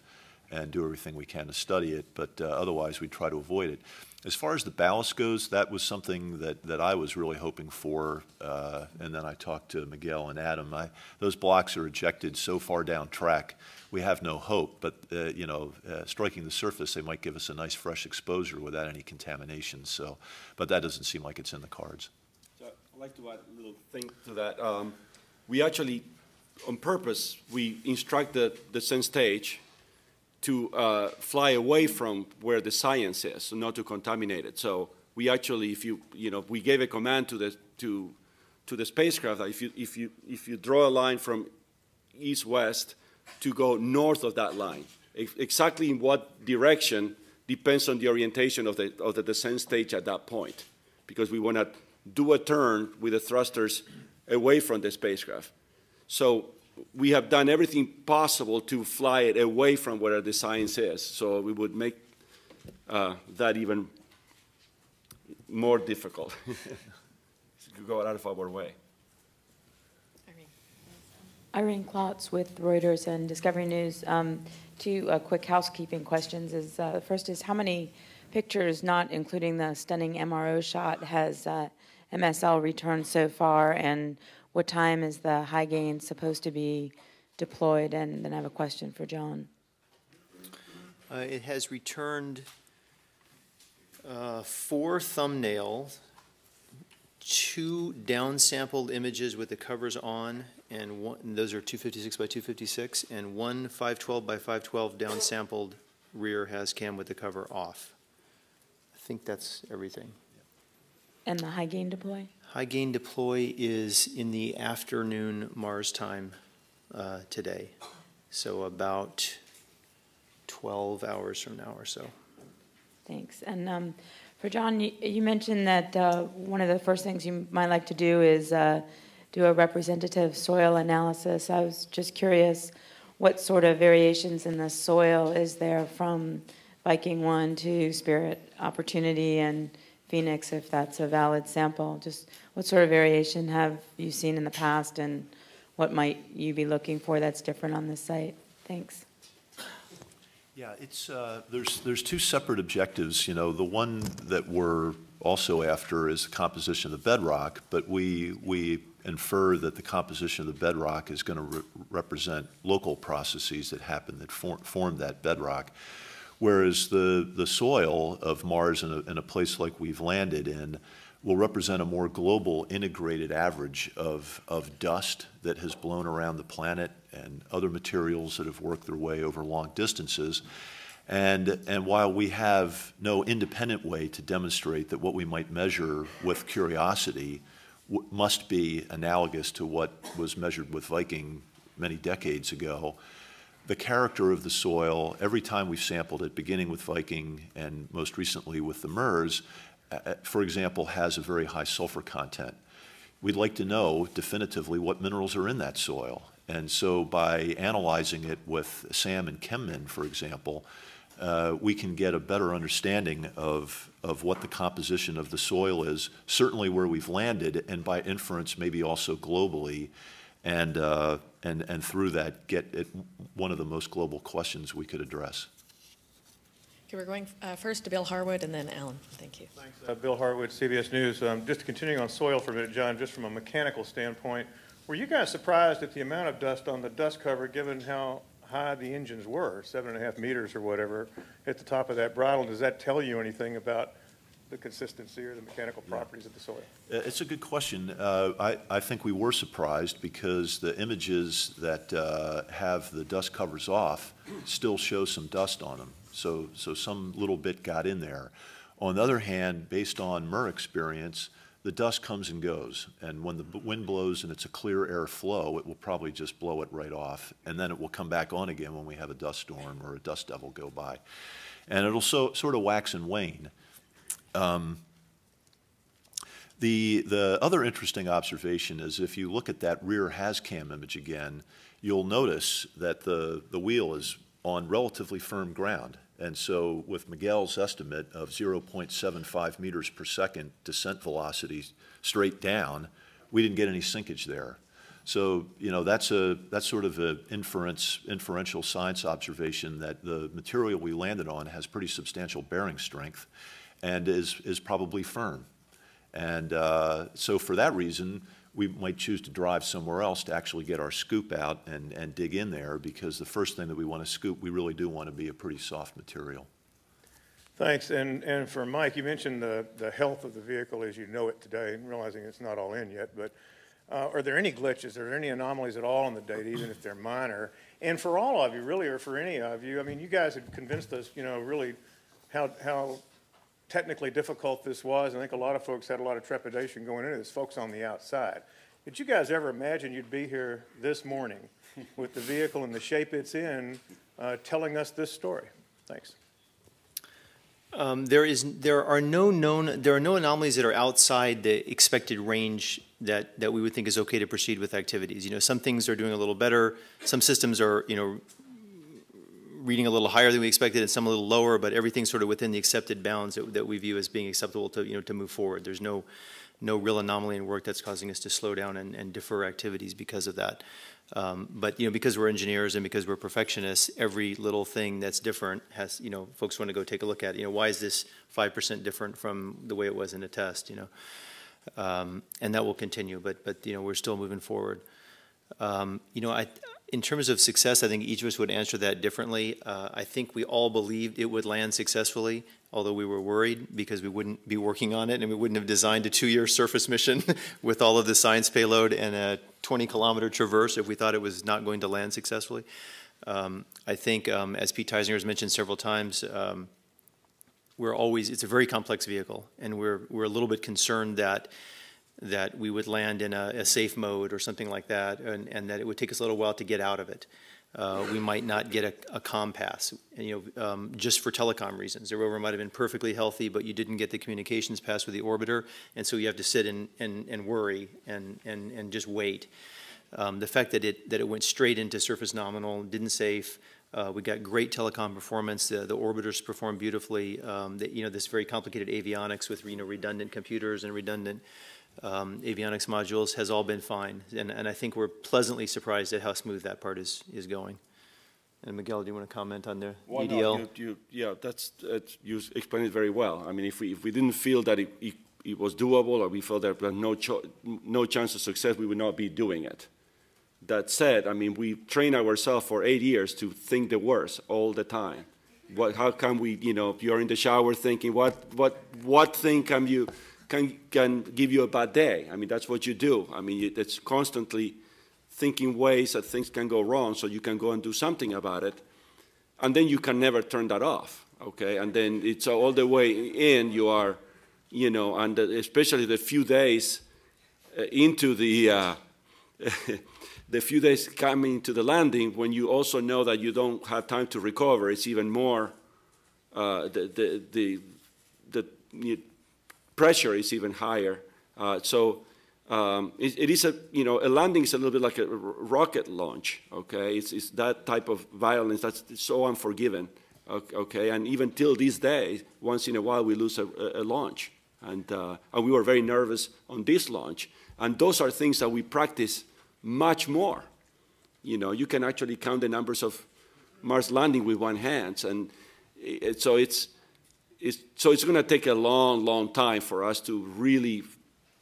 and do everything we can to study it, but otherwise we try to avoid it. As far as the ballast goes, that was something that I was really hoping for, and then I talked to Miguel and Adam. Those blocks are ejected so far down track, we have no hope, but striking the surface, they might give us a nice fresh exposure without any contamination, so, but that doesn't seem like it's in the cards. So I'd like to add a little thing to that. We actually, on purpose, we instruct the descent stage to fly away from where the science is, so not to contaminate it. So we actually, if we gave a command to the spacecraft that if you draw a line from east-west to go north of that line, exactly in what direction depends on the orientation of the descent stage at that point, because we want to do a turn with the thrusters away from the spacecraft. So we have done everything possible to fly it away from where the science is. So we would make that even more difficult. Go out of our way. Irene Klotz with Reuters and Discovery News. Two quick housekeeping questions. First is, how many pictures, not including the stunning MRO shot, has MSL returned so far, and what time is the high gain supposed to be deployed? And then I have a question for John. It has returned 4 thumbnails, 2 downsampled images with the covers on, and those are 256 by 256, and 1 512 by 512 downsampled rear HAZCAM with the cover off. I think that's everything. And the high gain deploy? High gain deploy is in the afternoon Mars time today, so about 12 hours from now or so. Thanks. And for John, you mentioned that one of the first things you might like to do is do a representative soil analysis. I was just curious, what sort of variations in the soil is there from Viking 1 to Spirit, Opportunity, and Phoenix, if that's a valid sample? Just what sort of variation have you seen in the past, and what might you be looking for that's different on this site? Thanks. Yeah, it's there's 2 separate objectives. You know, the one that we're also after is the composition of the bedrock, but we infer that the composition of the bedrock is going to represent local processes that happen that form that bedrock. Whereas the soil of Mars in a place like we've landed in will represent a more global integrated average of dust that has blown around the planet and other materials that have worked their way over long distances. And while we have no independent way to demonstrate that what we might measure with Curiosity must be analogous to what was measured with Viking many decades ago, the character of the soil, every time we've sampled it, beginning with Viking and most recently with the MERS, for example, has a very high sulfur content. We'd like to know definitively what minerals are in that soil. And so by analyzing it with SAM and ChemMin, for example, we can get a better understanding of what the composition of the soil is, certainly where we've landed, and by inference maybe also globally, and through that get at one of the most global questions we could address. Okay, we're going first to Bill Harwood and then Alan. Thank you. Thanks. Bill Harwood, CBS News. Just continuing on soil for a minute, John, just from a mechanical standpoint, were you guys surprised at the amount of dust on the dust cover given how high the engines were, 7.5 meters or whatever, at the top of that bridle? Does that tell you anything about the consistency or the mechanical properties of the soil? It's a good question. I think we were surprised because the images that have the dust covers off still show some dust on them. So some little bit got in there. On the other hand, based on MER experience, the dust comes and goes. And when the wind blows and it's a clear air flow, it will probably just blow it right off. And then it will come back on again when we have a dust storm or a dust devil go by. And it'll sort of wax and wane. The other interesting observation is if you look at that rear HazCam image again, you'll notice that the wheel is on relatively firm ground. And so with Miguel's estimate of 0.75 meters per second descent velocity straight down, we didn't get any sinkage there. So, you know, that's sort of an inferential science observation that the material we landed on has pretty substantial bearing strength and is probably firm. And so for that reason, we might choose to drive somewhere else to actually get our scoop out and dig in there, because the first thing that we want to scoop, we really do want to be a pretty soft material. Thanks. And for Mike, you mentioned the health of the vehicle as you know it today, realizing it's not all in yet, but are there any glitches? Are there any anomalies at all in the data, even if they're minor? And for all of you, really, or for any of you, I mean, you guys have convinced us, you know, really how technically difficult this was. I think a lot of folks had a lot of trepidation going into this, folks on the outside. Did you guys ever imagine you'd be here this morning with the vehicle and the shape it's in telling us this story? Thanks. There are no anomalies that are outside the expected range that we would think is okay to proceed with activities. You know, some things are doing a little better. Some systems are, you know, reading a little higher than we expected and some a little lower, but everything's sort of within the accepted bounds that we view as being acceptable to, you know, to move forward. There's no real anomaly in work that's causing us to slow down and defer activities because of that. But, you know, because we're engineers and because we're perfectionists, every little thing that's different has, you know, folks want to go take a look at, you know, why is this 5% different from the way it was in a test, you know? And that will continue, but you know, we're still moving forward. You know, in terms of success, I think each of us would answer that differently. I think we all believed it would land successfully, although we were worried because we wouldn't be working on it and we wouldn't have designed a 2-year surface mission with all of the science payload and a 20-kilometer traverse if we thought it was not going to land successfully. I think, as Pete Teisinger has mentioned several times, it's a very complex vehicle, and we're a little bit concerned that we would land in a safe mode or something like that, and that it would take us a little while to get out of it. We might not get a comm pass, you know, just for telecom reasons. The rover might have been perfectly healthy, but you didn't get the communications pass with the orbiter, and so you have to sit and worry and just wait. The fact that it went straight into surface nominal, didn't safe. We got great telecom performance. The orbiters performed beautifully. You know, this very complicated avionics with, you know, redundant computers and redundant avionics modules has all been fine, and I think we're pleasantly surprised at how smooth that part is going. And Miguel, do you want to comment on the EDL? No, yeah, you explained it very well. I mean, if we didn't feel that it was doable, or we felt there was no chance of success, we would not be doing it. That said, I mean, we trained ourselves for 8 years to think the worst all the time. How can we, you know, if you're in the shower thinking, what thing can give you a bad day? I mean, that's what you do. I mean, it's constantly thinking ways that things can go wrong so you can go and do something about it. and then you can never turn that off, okay? And then it's all the way in, you are, you know, and especially the few days into the, the few days coming to the landing, when you also know that you don't have time to recover, it's even more, the pressure is even higher. It is a, you know, a landing is a little bit like a rocket launch, okay? It's that type of violence that's so unforgiving, okay? And even till these days, once in a while we lose a launch. And we were very nervous on this launch. And those are things that we practice much more. You know, you can actually count the numbers of Mars landing with one hand. And so it's going to take a long, long time for us to really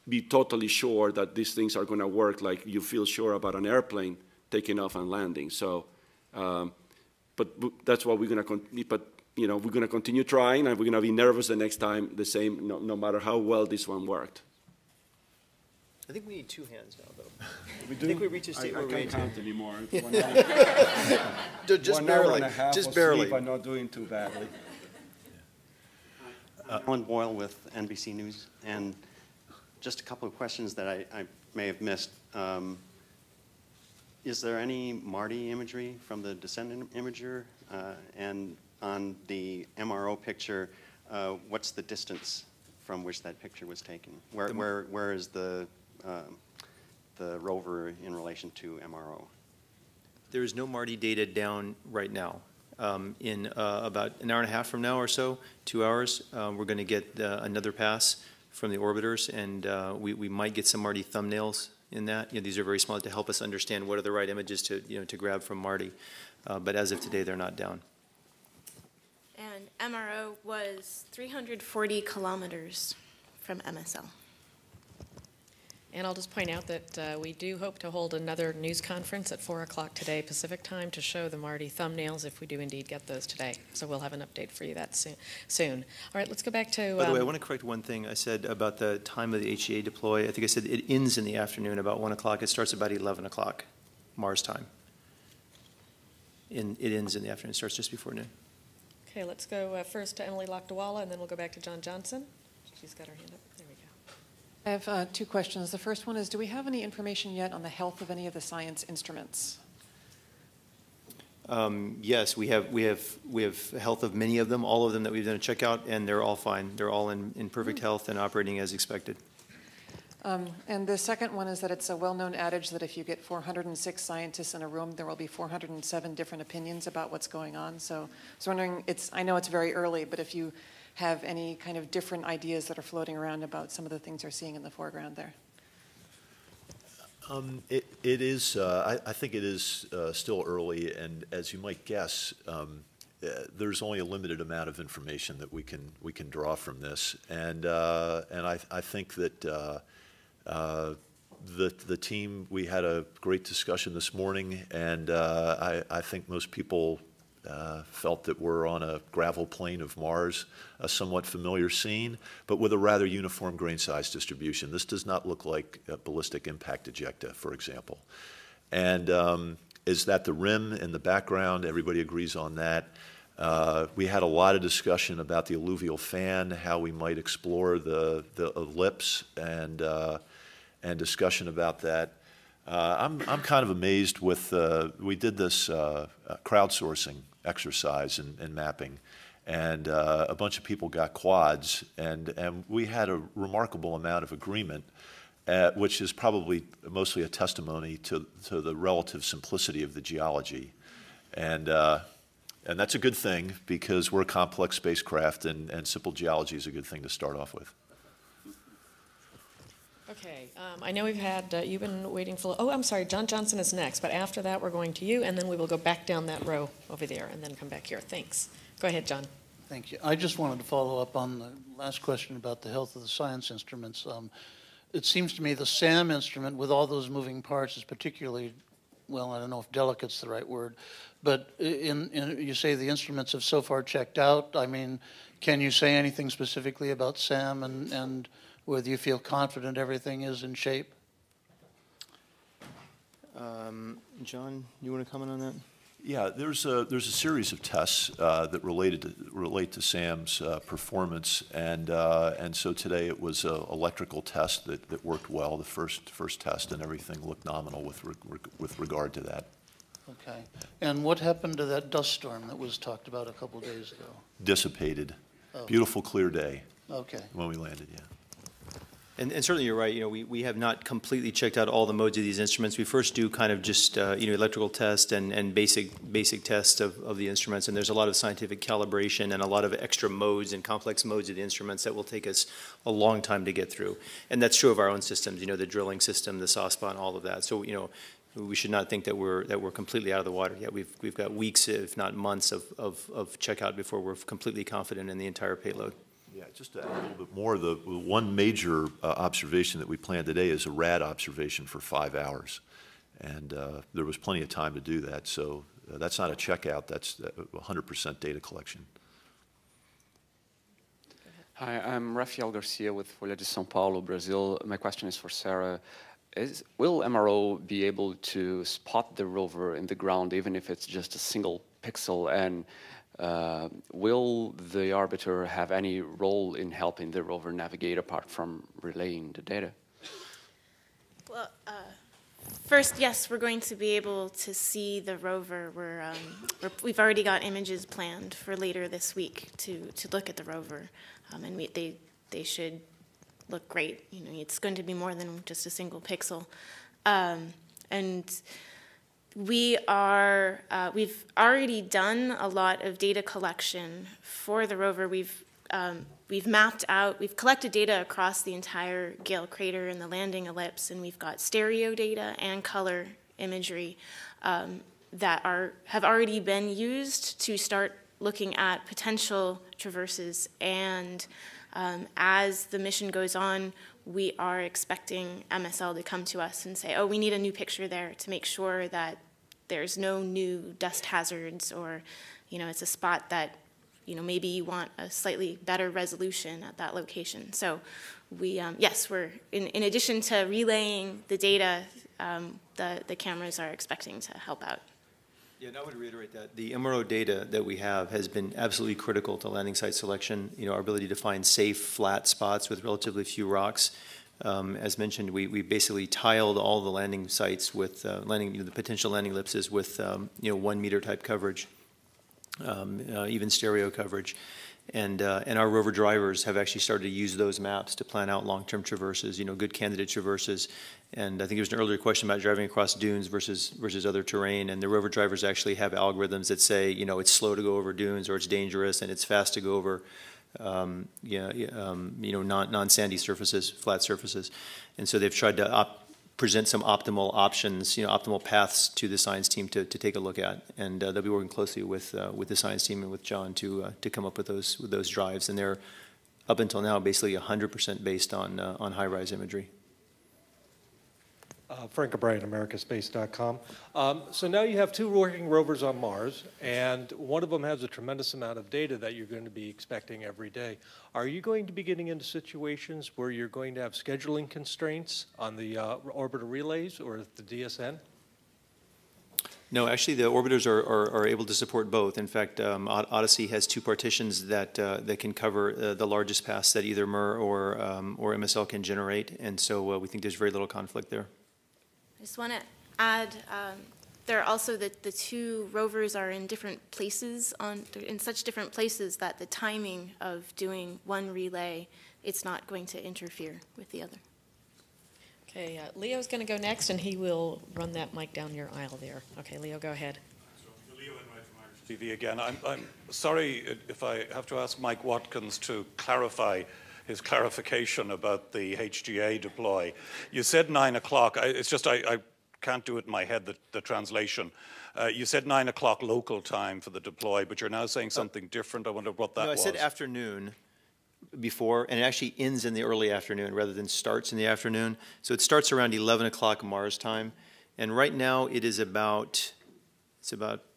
be totally sure that these things are going to work like you feel sure about an airplane taking off and landing. So, but that's what we're going to, but you know, we're going to continue trying, and we're going to be nervous the next time the same, no matter how well this one worked. I think we need two hands now, though. We do? I think we reached a state where we can't count anymore. Just barely. Just barely. I'm not doing too badly. Alan Boyle with NBC News, and just a couple of questions that I may have missed. Is there any MARDI imagery from the descendant imager? And on the MRO picture, what's the distance from which that picture was taken? Where is the rover in relation to MRO? There is no MARDI data down right now. In about an hour and a half from now or so, 2 hours, we're going to get another pass from the orbiters, and we might get some MARDI thumbnails in that. You know, these are very small to help us understand what are the right images to, you know, to grab from MARDI. But as of today, they're not down. And MRO was 340 kilometers from MSL. And I'll just point out that we do hope to hold another news conference at 4 o'clock today Pacific time to show the MARDI thumbnails if we do indeed get those today. So we'll have an update for you that soon. All right, let's go back to... By the way, I want to correct one thing I said about the time of the HEA deploy. I think I said it ends in the afternoon about 1 o'clock. It starts about 11 o'clock Mars time. It ends in the afternoon. It starts just before noon. Okay, let's go first to Emily Lakdawala, and then we'll go back to John Johnson. She's got her hand up. There we go. I have two questions. The first one is, do we have any information yet on the health of any of the science instruments? Yes, we have health of many of them, all of them that we've done a checkout, and they're all fine. They're all in perfect health and operating as expected. And the second one is that it's a well-known adage that if you get 406 scientists in a room, there will be 407 different opinions about what's going on. So I was wondering, I know it's very early, but if you have any kind of different ideas that are floating around about some of the things you're seeing in the foreground there. It is, I think it is still early, and as you might guess, there's only a limited amount of information that we can draw from this, and I think that the team, we had a great discussion this morning, and I think most people felt that we're on a gravel plain of Mars, a somewhat familiar scene, but with a rather uniform grain size distribution. This does not look like a ballistic impact ejecta, for example. And is that the rim in the background? Everybody agrees on that. We had a lot of discussion about the alluvial fan, how we might explore the ellipse, and discussion about that. I'm kind of amazed with, we did this crowdsourcing exercise and mapping, and a bunch of people got quads, and we had a remarkable amount of agreement, which is probably mostly a testimony to the relative simplicity of the geology. And that's a good thing, because we're a complex spacecraft, and simple geology is a good thing to start off with. Okay, I know we've had, you've been waiting for, oh, I'm sorry, John Johnson is next, but after that we're going to you, and then we will go back down that row over there and then come back here. Thanks. Go ahead, John. Thank you. I just wanted to follow up on the last question about the health of the science instruments. It seems to me the SAM instrument with all those moving parts is particularly, well, I don't know if delicate's the right word, but you say the instruments have so far checked out. I mean, can you say anything specifically about SAM and whether you feel confident everything is in shape? John, you want to comment on that? Yeah, there's a series of tests that relate to SAM's performance, and so today it was an electrical test that worked well. The first test, and everything looked nominal with regard to that. Okay. And what happened to that dust storm that was talked about a couple days ago? Dissipated. Oh. Beautiful clear day. Okay. When we landed, yeah. And certainly you're right. We have not completely checked out all the modes of these instruments. We first do kind of just electrical test and basic tests of the instruments. And there's a lot of scientific calibration and a lot of extra modes and complex modes of the instruments that will take us a long time to get through. And that's true of our own systems. The drilling system, the saw spot, all of that. So we should not think that we're completely out of the water yet. We've got weeks, if not months, of checkout before we're completely confident in the entire payload. Yeah, just to add a little bit more, the one major observation that we planned today is a rad observation for 5 hours. And there was plenty of time to do that. So that's not a checkout, that's 100% data collection. Hi, I'm Rafael Garcia with Folha de São Paulo, Brazil. My question is for Sarah. Will MRO be able to spot the rover in the ground even if it's just a single pixel? And will the orbiter have any role in helping the rover navigate apart from relaying the data? Well, first, yes, we're going to be able to see the rover. We've already got images planned for later this week to look at the rover, and they should look great. It's going to be more than just a single pixel, and we've already done a lot of data collection for the rover. We've collected data across the entire Gale crater and the landing ellipse, and we've got stereo data and color imagery that have already been used to start looking at potential traverses. And as the mission goes on, we are expecting MSL to come to us and say, oh, we need a new picture there to make sure that there's no new dust hazards, or it's a spot that maybe you want a slightly better resolution at that location. So yes, we're in addition to relaying the data, the cameras are expecting to help out. Yeah, and I would reiterate that the MRO data that we have has been absolutely critical to landing site selection. Our ability to find safe, flat spots with relatively few rocks. As mentioned, we basically tiled all the landing sites with the potential landing ellipses with 1 meter type coverage, even stereo coverage. And our rover drivers have actually started to use those maps to plan out long-term traverses, good candidate traverses. And I think there was an earlier question about driving across dunes versus other terrain. And the rover drivers actually have algorithms that say, it's slow to go over dunes, or it's dangerous, and it's fast to go over non-sandy surfaces, flat surfaces. And so they've tried to present some optimal options, optimal paths to the science team to take a look at. And they'll be working closely with the science team and with John to come up with those drives. And they're, up until now, basically 100% based on high-rise imagery. Frank O'Brien, americaspace.com. So now you have 2 working rovers on Mars, and one of them has a tremendous amount of data that you're going to be expecting every day. Are you going to be getting into situations where you're going to have scheduling constraints on the orbiter relays or the DSN? No, actually, the orbiters are able to support both. In fact, Odyssey has 2 partitions that can cover the largest paths that either MER or MSL can generate, and so we think there's very little conflict there. I just want to add, there are also the 2 rovers are in different places, in such different places that the timing of doing one relay, it's not going to interfere with the other. Okay, Leo's going to go next, and he will run that mic down your aisle there. Okay, Leo, go ahead. TV again. I'm sorry if I have to ask Mike Watkins to clarify his clarification about the HGA deploy. You said 9 o'clock. It's just I can't do it in my head, the translation. You said 9 o'clock local time for the deploy, but you're now saying something different. I wonder what that was. No, I said afternoon before, and it actually ends in the early afternoon rather than starts in the afternoon. So it starts around 11 o'clock Mars time, and right now it is about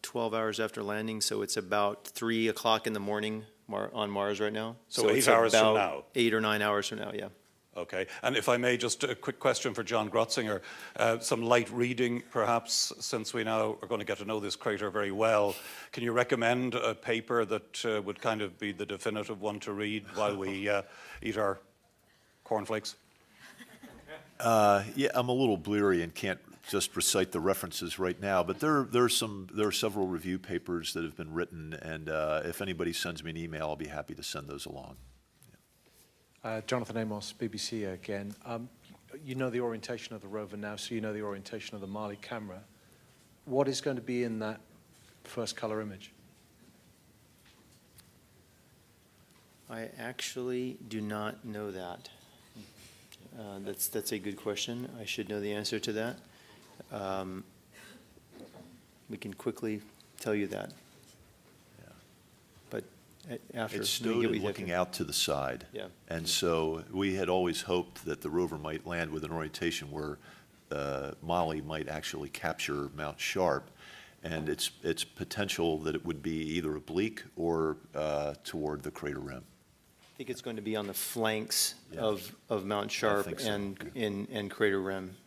12 hours after landing, so it's about 3 o'clock in the morning on Mars right now. So 8 hours from now? 8 or 9 hours from now, yeah. Okay, and if I may, just a quick question for John Grotzinger. Some light reading, perhaps, since we now are going to get to know this crater very well. Can you recommend a paper that would kind of be the definitive one to read while we eat our cornflakes? Yeah, I'm a little bleary and can't just recite the references right now, but there are several review papers that have been written, and if anybody sends me an email, I'll be happy to send those along. Jonathan Amos, BBC again. You know the orientation of the rover now, so you know the orientation of the Mali camera. What is going to be in that first color image? I actually do not know that. That's a good question. I should know the answer to that. We can quickly tell you that. But after It's stowed and looking out to the side. Yeah. And so we had always hoped that the rover might land with an orientation where Mali might actually capture Mount Sharp, and it's potential that it would be either oblique or toward the crater rim. I think it's going to be on the flanks of Mount Sharp and Crater Rim.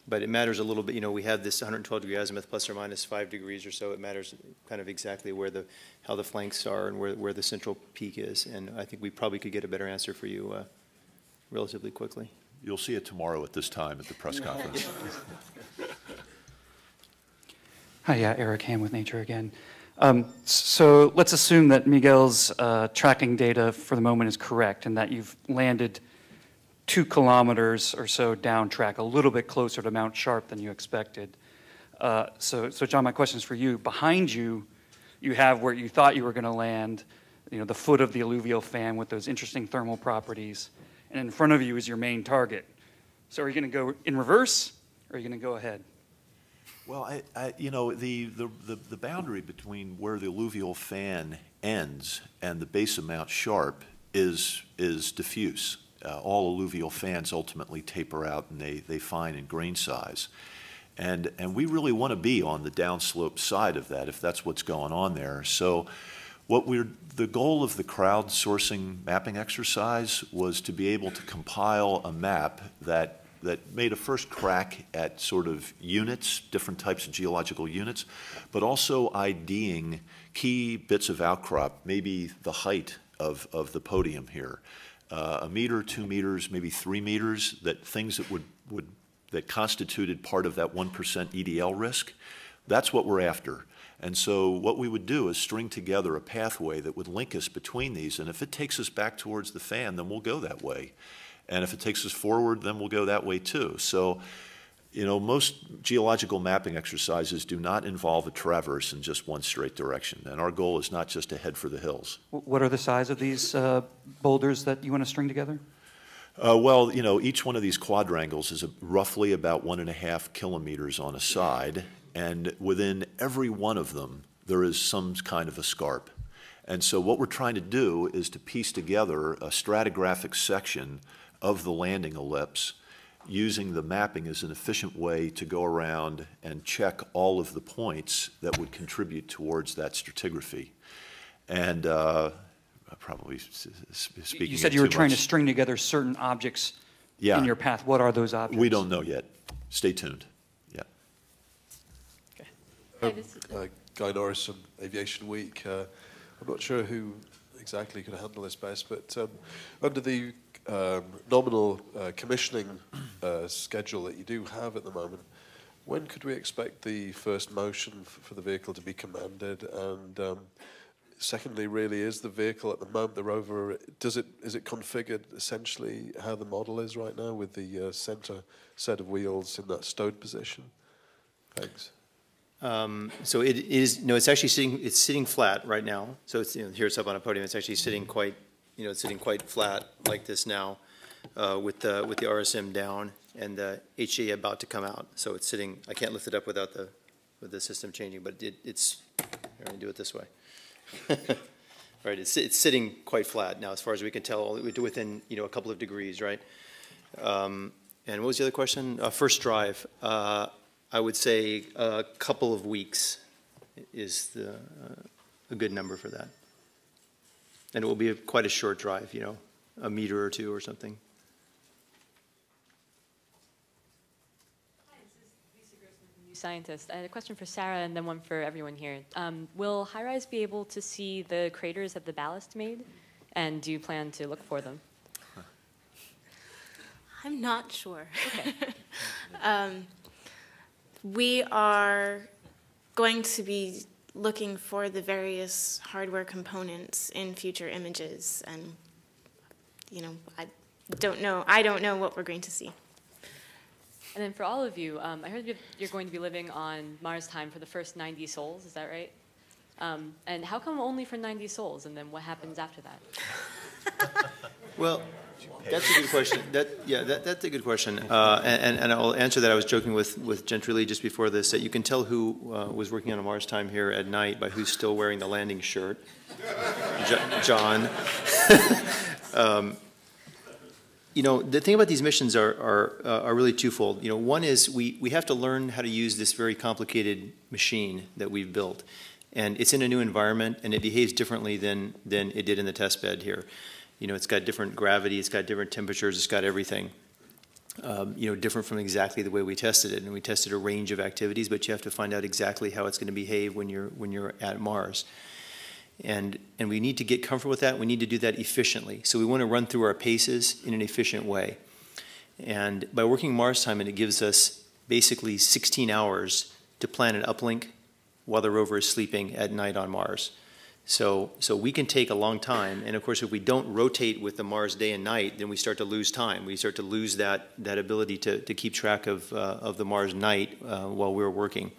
But it matters a little bit. You know, we have this 112 degree azimuth plus or minus 5 degrees or so. It matters kind of exactly where how the flanks are and where the central peak is. And I think we probably could get a better answer for you relatively quickly. You'll see it tomorrow at this time at the press conference. Hi, Eric Ham with Nature again. So let's assume that Miguel's tracking data for the moment is correct and that you've landed 2 kilometers or so down track, a little bit closer to Mount Sharp than you expected. So John, my question is for you. Behind you, you have where you thought you were going to land, you know, the foot of the alluvial fan with those interesting thermal properties, and in front of you is your main target. So are you going to go in reverse, or are you going to go ahead? Well, you know, the boundary between where the alluvial fan ends and the base of Mount Sharp is diffuse. All alluvial fans ultimately taper out and they fine in grain size. And we really want to be on the downslope side of that if that's what's going on there. So the goal of the crowdsourcing mapping exercise was to be able to compile a map that made a first crack at sort of units, different types of geological units, but also IDing key bits of outcrop, maybe the height of the podium here. 1 meter, 2 meters, maybe 3 meters, things that constituted part of that 1% EDL risk. That's what we're after. And so what we would do is string together a pathway that would link us between these, and if it takes us back towards the fan, then we'll go that way. And if it takes us forward, then we'll go that way too. So, you know, most geological mapping exercises do not involve a traverse in just one straight direction. And our goal is not just to head for the hills. What are the size of these boulders that you want to string together? Well, you know, each one of these quadrangles is roughly about 1.5 kilometers on a side. And within every one of them, there is some kind of a scarp. And so what we're trying to do is to piece together a stratigraphic section of the landing ellipse using the mapping as an efficient way to go around and check all of the points that would contribute towards that stratigraphy. And probably speaking You said you were trying to string together certain objects in your path. What are those objects? We don't know yet. Stay tuned. Yeah. Guy Norris from Aviation Week. I'm not sure who exactly could handle this best, but under the nominal commissioning schedule that you do have at the moment, when could we expect the first motion for the vehicle to be commanded? And secondly, really, is the vehicle at the moment, the rover, is it configured essentially how the model is right now with the center set of wheels in that stowed position? Thanks. So it is, no, it's actually sitting flat right now. So it's, you know, here it's up on a podium. It's actually sitting quite, you know, it's sitting quite flat like this now, with the RSM down and the HA about to come out. So it's sitting. I can't lift it up without the system changing, but it's. Let me do it this way. Right, it's sitting quite flat now, as far as we can tell, within, you know, a couple of degrees, right? And what was the other question? First drive. I would say a couple of weeks is a good number for that. And it will be quite a short drive, you know, 1 meter or 2 or something. scientist. I had a question for Sarah and then one for everyone here. Will HiRISE be able to see the craters that the ballast made? And do you plan to look for them? I'm not sure. Okay. We are going to be looking for the various hardware components in future images, and I don't know what we're going to see. And then for all of you, I heard you're going to be living on Mars time for the first 90 sols, is that right? And how come only for 90 sols, and then what happens after that? Well, that's a good question. That's a good question. And I'll answer that. I was joking with Gentry just before this, that you can tell who was working on a Mars time here at night by who's still wearing the landing shirt. John. The thing about these missions are really twofold. One is we have to learn how to use this very complicated machine that we've built. And it's in a new environment, and it behaves differently than it did in the test bed here. It's got different gravity, it's got different temperatures, it's got everything. Different from exactly the way we tested it. And we tested a range of activities, but you have to find out exactly how it's going to behave when you're at Mars. And we need to get comfortable with that. We need to do that efficiently. So we want to run through our paces in an efficient way. And by working Mars time, it gives us basically 16 hours to plan an uplink while the rover is sleeping at night on Mars. So we can take a long time. And of course, if we don't rotate with the Mars day and night, then we start to lose time. We start to lose that ability to keep track of the Mars night while we're working.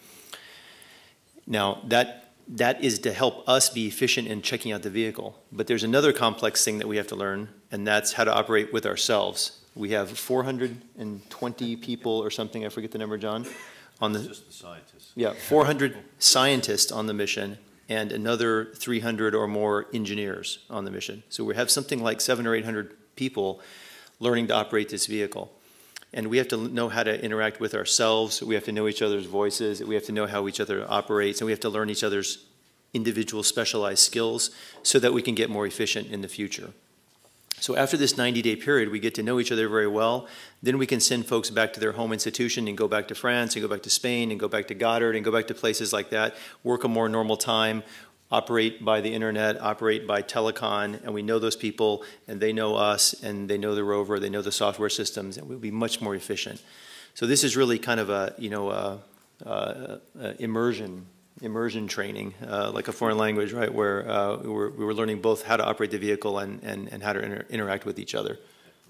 Now, that is to help us be efficient in checking out the vehicle. But there's another complex thing that we have to learn, and that's how to operate with ourselves. We have 420 people or something, I forget the number, John? Just the scientists. Yeah, 400 scientists on the mission, and another 300 or more engineers on the mission. So we have something like 700 or 800 people learning to operate this vehicle. And we have to know how to interact with ourselves. We have to know each other's voices. We have to know how each other operates. And we have to learn each other's individual specialized skills so that we can get more efficient in the future. So after this 90-day period, we get to know each other very well. Then we can send folks back to their home institution and go back to France and go back to Spain and go back to Goddard and go back to places like that, work a more normal time, operate by the internet, operate by telecom, and we know those people, and they know us, and they know the rover, they know the software systems, and we'll be much more efficient. So this is really kind of a immersion training, like a foreign language, right? Where we were learning both how to operate the vehicle and how to interact with each other.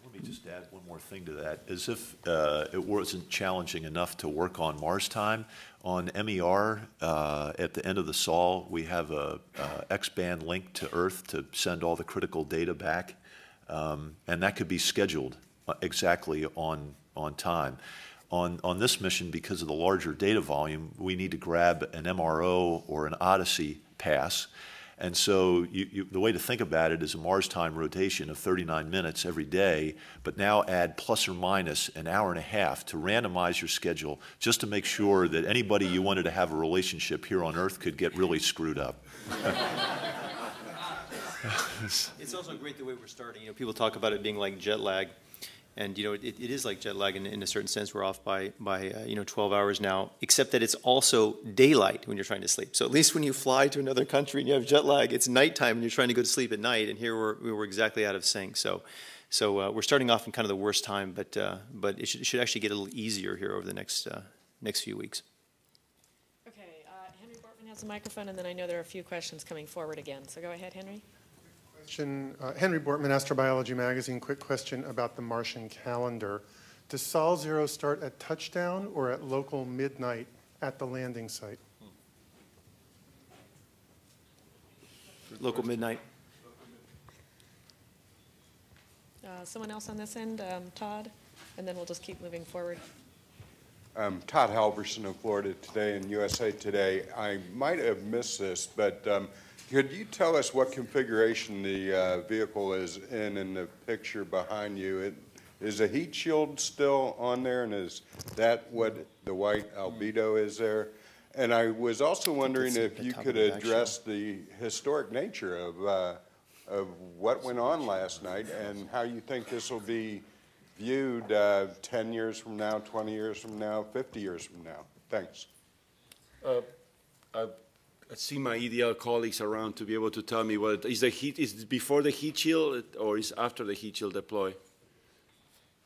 Let me just add one more thing to that. As if it wasn't challenging enough to work on Mars time, on MER, at the end of the sol, we have a X-band link to Earth to send all the critical data back, and that could be scheduled exactly on time. On this mission, because of the larger data volume, we need to grab an MRO or an Odyssey pass. And so the way to think about it is a Mars time rotation of 39 minutes every day, but now add plus or minus an hour and a half to randomize your schedule just to make sure that anybody you wanted to have a relationship here on Earth could get really screwed up. It's also great the way we're starting. People talk about it being like jet lag. And it is like jet lag in a certain sense. We're off by 12 hours now, except that it's also daylight when you're trying to sleep. So at least when you fly to another country and you have jet lag, it's nighttime and you're trying to go to sleep at night. And here we were exactly out of sync. So we're starting off in kind of the worst time, but it should actually get a little easier here over the next few weeks. Okay, Henry Bortman has a microphone, and then I know there are a few questions coming forward again. So go ahead, Henry. Henry Bortman, Astrobiology Magazine. Quick question about the Martian calendar. Does Sol 0 start at touchdown or at local midnight at the landing site? Local midnight. Someone else on this end, Todd, and then we'll just keep moving forward. Todd Halverson of Florida Today and USA Today. I might have missed this, but could you tell us what configuration the vehicle is in the picture behind you? Is the heat shield still on there, and is that what the white albedo is there? And I was also wondering if you could address the historic nature of what went on last night and how you think this will be viewed 10 years from now, 20 years from now, 50 years from now. Thanks. I see my EDL colleagues around to be able to tell me what is the heat. Is it before the heat shield or is after the heat shield deploy?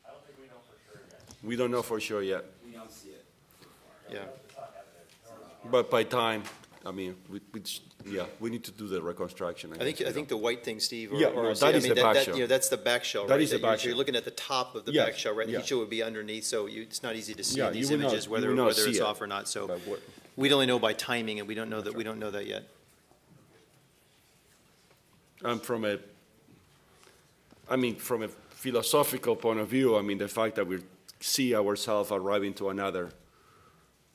I don't think we know for sure yet. We don't know for sure yet. We don't see it. Yeah. But by time, I mean, we need to do the reconstruction. I think the white thing, Steve, that is the back shell. That's the back shell, right? That is the back shell. You're looking at the top of the back shell, right? The heat shield would be underneath, so it's not easy to see in these images whether it's off or not. So we'd only know by timing, and we don't know that yet. From a philosophical point of view, I mean, the fact that we see ourselves arriving to another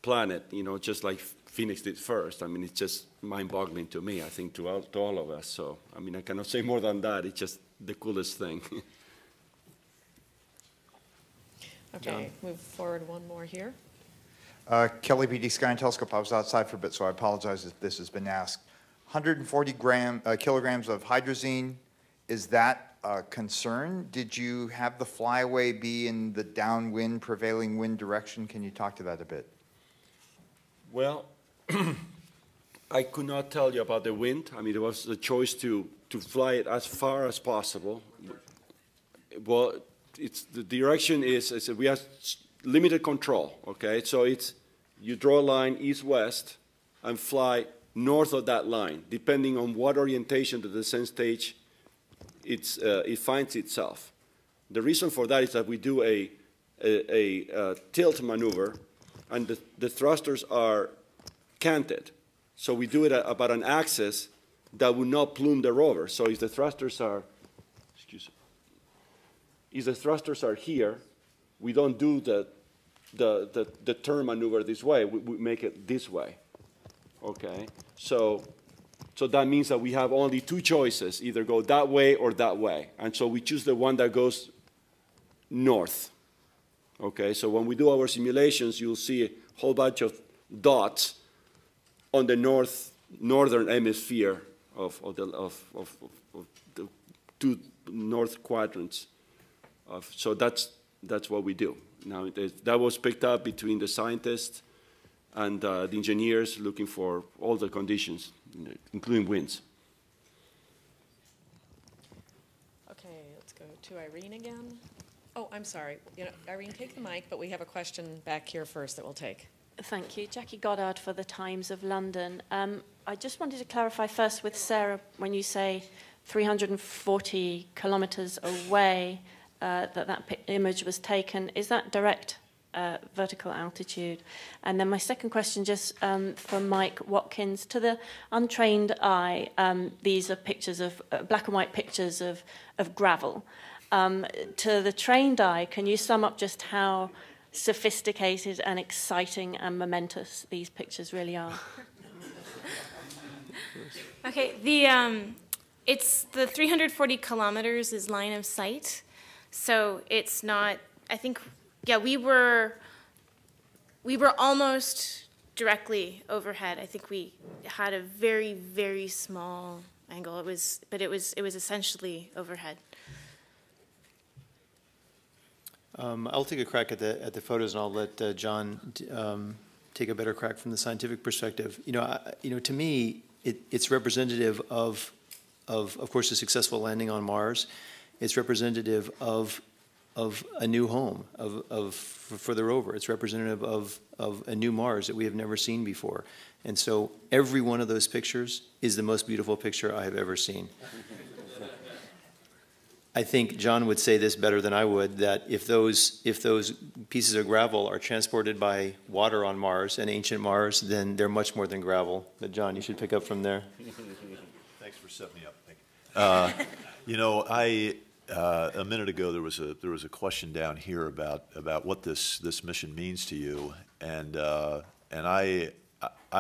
planet, just like Phoenix did first. I mean, it's just mind-boggling to me, I think, to all of us. So, I mean, I cannot say more than that. It's just the coolest thing. Okay, move forward one more here. Kelly PD Sky and Telescope. I was outside for a bit, so I apologize if this has been asked. 140 kilograms of hydrazine, is that a concern? Did you have the flyaway be in the downwind, prevailing wind direction? Can you talk to that a bit? Well, I could not tell you about the wind. I mean, it was the choice to fly it as far as possible. Well, the direction is we have limited control, okay? So you draw a line east-west and fly north of that line, depending on what orientation the descent stage it finds itself. The reason for that is that we do a tilt maneuver, and the thrusters are canted. So we do it about an axis that will not plume the rover. So if the thrusters are, here, we don't do the turn maneuver this way. We make it this way. Okay. So that means that we have only two choices: either go that way or that way. And so we choose the one that goes north. Okay. So when we do our simulations, you'll see a whole bunch of dots on the northern hemisphere of the two north quadrants. So that's what we do. Now that was picked up between the scientists and the engineers looking for all the conditions, including winds. Okay, let's go to Irene again. Oh, I'm sorry. Irene, take the mic, but we have a question back here first that we'll take. Thank you. Jackie Goddard for the Times of London. I just wanted to clarify first with Sarah, when you say 340 kilometers away that image was taken, is that direct vertical altitude? And then my second question, just for Mike Watkins, to the untrained eye, these are pictures of black and white pictures of gravel. To the trained eye, can you sum up just how sophisticated and exciting and momentous these pictures really are? Okay, it's the 340 kilometers is line of sight, so it's not. I think, yeah, we were almost directly overhead. I think we had a very, very small angle. It was essentially overhead. I'll take a crack at the photos, and I'll let John take a better crack from the scientific perspective. To me, it's representative of course, a successful landing on Mars. It's representative of a new home for the rover. It's representative of a new Mars that we have never seen before. And so every one of those pictures is the most beautiful picture I have ever seen. I think John would say this better than I would, that if those pieces of gravel are transported by water on Mars, an ancient Mars, then they're much more than gravel. But John, you should pick up from there. Thanks for setting me up, Nick. A minute ago there was a question down here about what this mission means to you, and I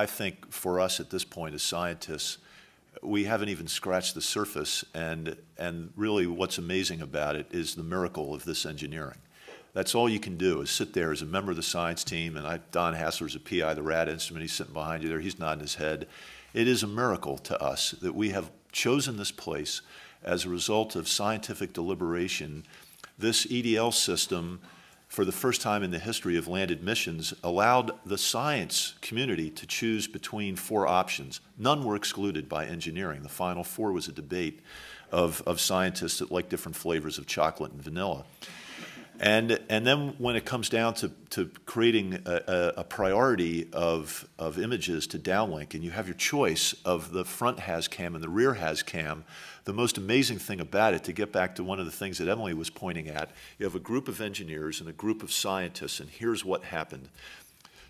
think for us at this point as scientists, we haven't even scratched the surface, and really what's amazing about it is the miracle of this engineering. That's all you can do is sit there as a member of the science team, and Don Hassler's a PI, the RAD instrument, he's sitting behind you there, he's nodding his head. It is a miracle to us that we have chosen this place as a result of scientific deliberation. This EDL system for the first time in the history of landed missions, allowed the science community to choose between 4 options. None were excluded by engineering. The final 4 was a debate of scientists that like different flavors of chocolate and vanilla. And then when it comes down to creating a priority of images to downlink, and you have your choice of the front has-cam and the rear has-cam, the most amazing thing about it, to get back to one of the things that Emily was pointing at, you have a group of engineers and a group of scientists, and here's what happened.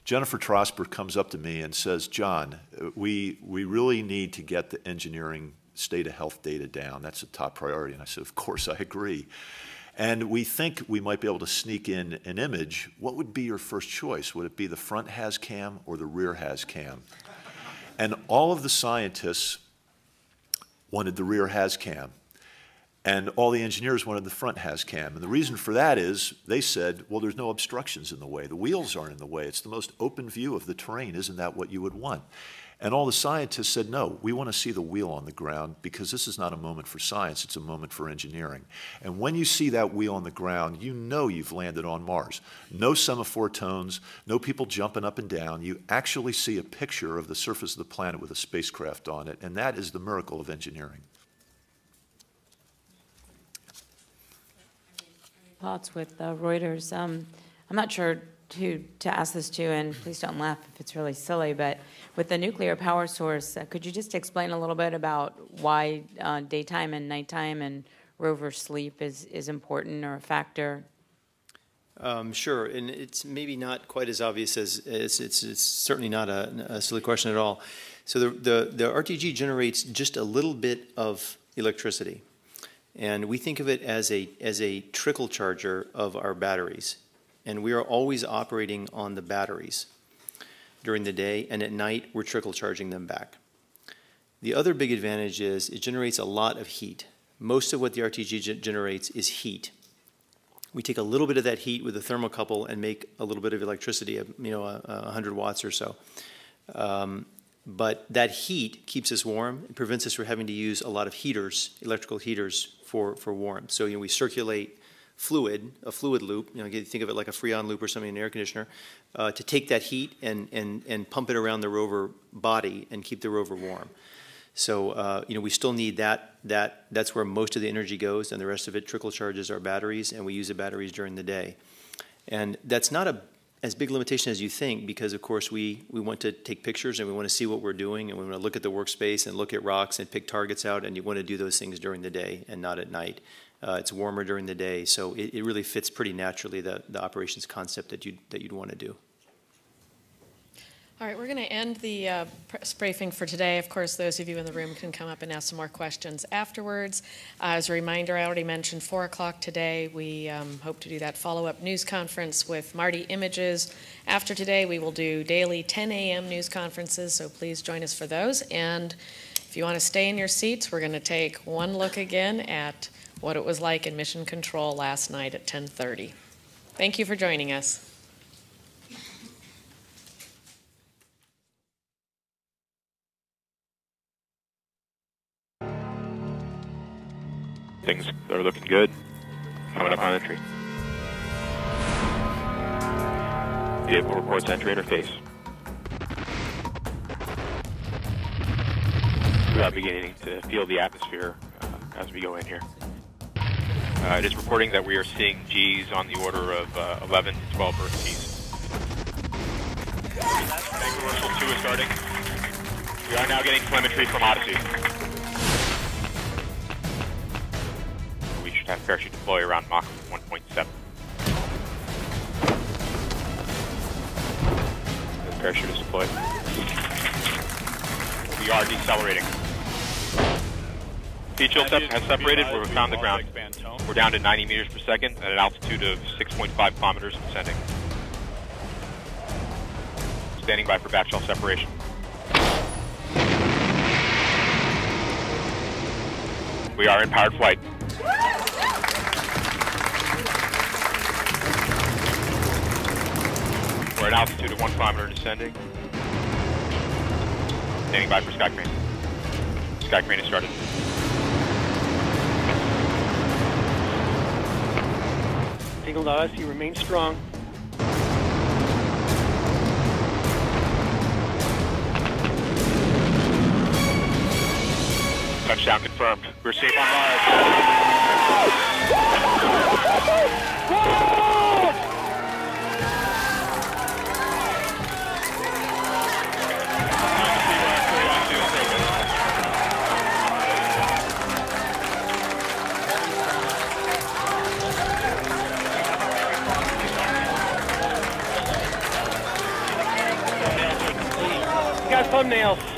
Jennifer Trosper comes up to me and says, John, we really need to get the engineering state of health data down. That's a top priority. And I said, of course, I agree. And we think we might be able to sneak in an image. What would be your first choice? Would it be the front has-cam or the rear has-cam? And all of the scientists wanted the rear has-cam, and all the engineers wanted the front has-cam. And the reason for that is they said, well, there's no obstructions in the way. The wheels aren't in the way. It's the most open view of the terrain. Isn't that what you would want? And all the scientists said, no, we want to see the wheel on the ground because this is not a moment for science, it's a moment for engineering. And when you see that wheel on the ground, you know you've landed on Mars. No semaphore tones, no people jumping up and down. You actually see a picture of the surface of the planet with a spacecraft on it, and that is the miracle of engineering. Thoughts with Reuters. I'm not sure who to ask this to, and please don't laugh if it's really silly, but with the nuclear power source, could you just explain a little bit about why daytime and nighttime and rover sleep is important or a factor? Sure, and it's maybe not quite as obvious as it's certainly not a silly question at all. So the RTG generates just a little bit of electricity, and we think of it as a trickle charger of our batteries. And we are always operating on the batteries during the day, and at night we're trickle charging them back. The other big advantage is it generates a lot of heat. Most of what the RTG generates is heat. We take a little bit of that heat with a thermocouple and make a little bit of electricity, 100 watts or so. But that heat keeps us warm. It prevents us from having to use a lot of heaters, electrical heaters for warmth. So we circulate fluid, a fluid loop, think of it like a Freon loop or something in an air conditioner, to take that heat and pump it around the rover body and keep the rover warm. So, we still need that's where most of the energy goes, and the rest of it trickle charges our batteries, and we use the batteries during the day. And that's not as big limitation as you think, because of course we want to take pictures and we want to see what we're doing, and we want to look at the workspace and look at rocks and pick targets out, and you want to do those things during the day and not at night. It's warmer during the day, so it really fits pretty naturally the operations concept that you'd want to do. All right, we're going to end the press briefing for today. Of course, those of you in the room can come up and ask some more questions afterwards. As a reminder, I already mentioned 4 o'clock today. We hope to do that follow-up news conference with Marty Images. After today, we will do daily 10 a.m. news conferences, so please join us for those. And if you want to stay in your seats, we're going to take one look again at what it was like in Mission Control last night at 10:30. Thank you for joining us. Things are looking good. Coming up on entry. Vehicle reports entry interface. We are beginning to feel the atmosphere as we go in here. It is reporting that we are seeing G's on the order of 11 to 12 Earth G's. Tank reversal 2 is starting. We are now getting telemetry from Odyssey. We should have parachute deploy around Mach 1.7. The parachute is deployed. We are decelerating. Speed chill has separated. We're found the ground. We're down to 90 meters per second at an altitude of 6.5 kilometers descending. Standing by for back shell separation. We are in powered flight. We're at an altitude of 1 kilometer descending. Standing by for sky crane. Sky crane has started. signal to us. You remain strong. Touchdown confirmed. We're safe on Mars. You got thumbnails.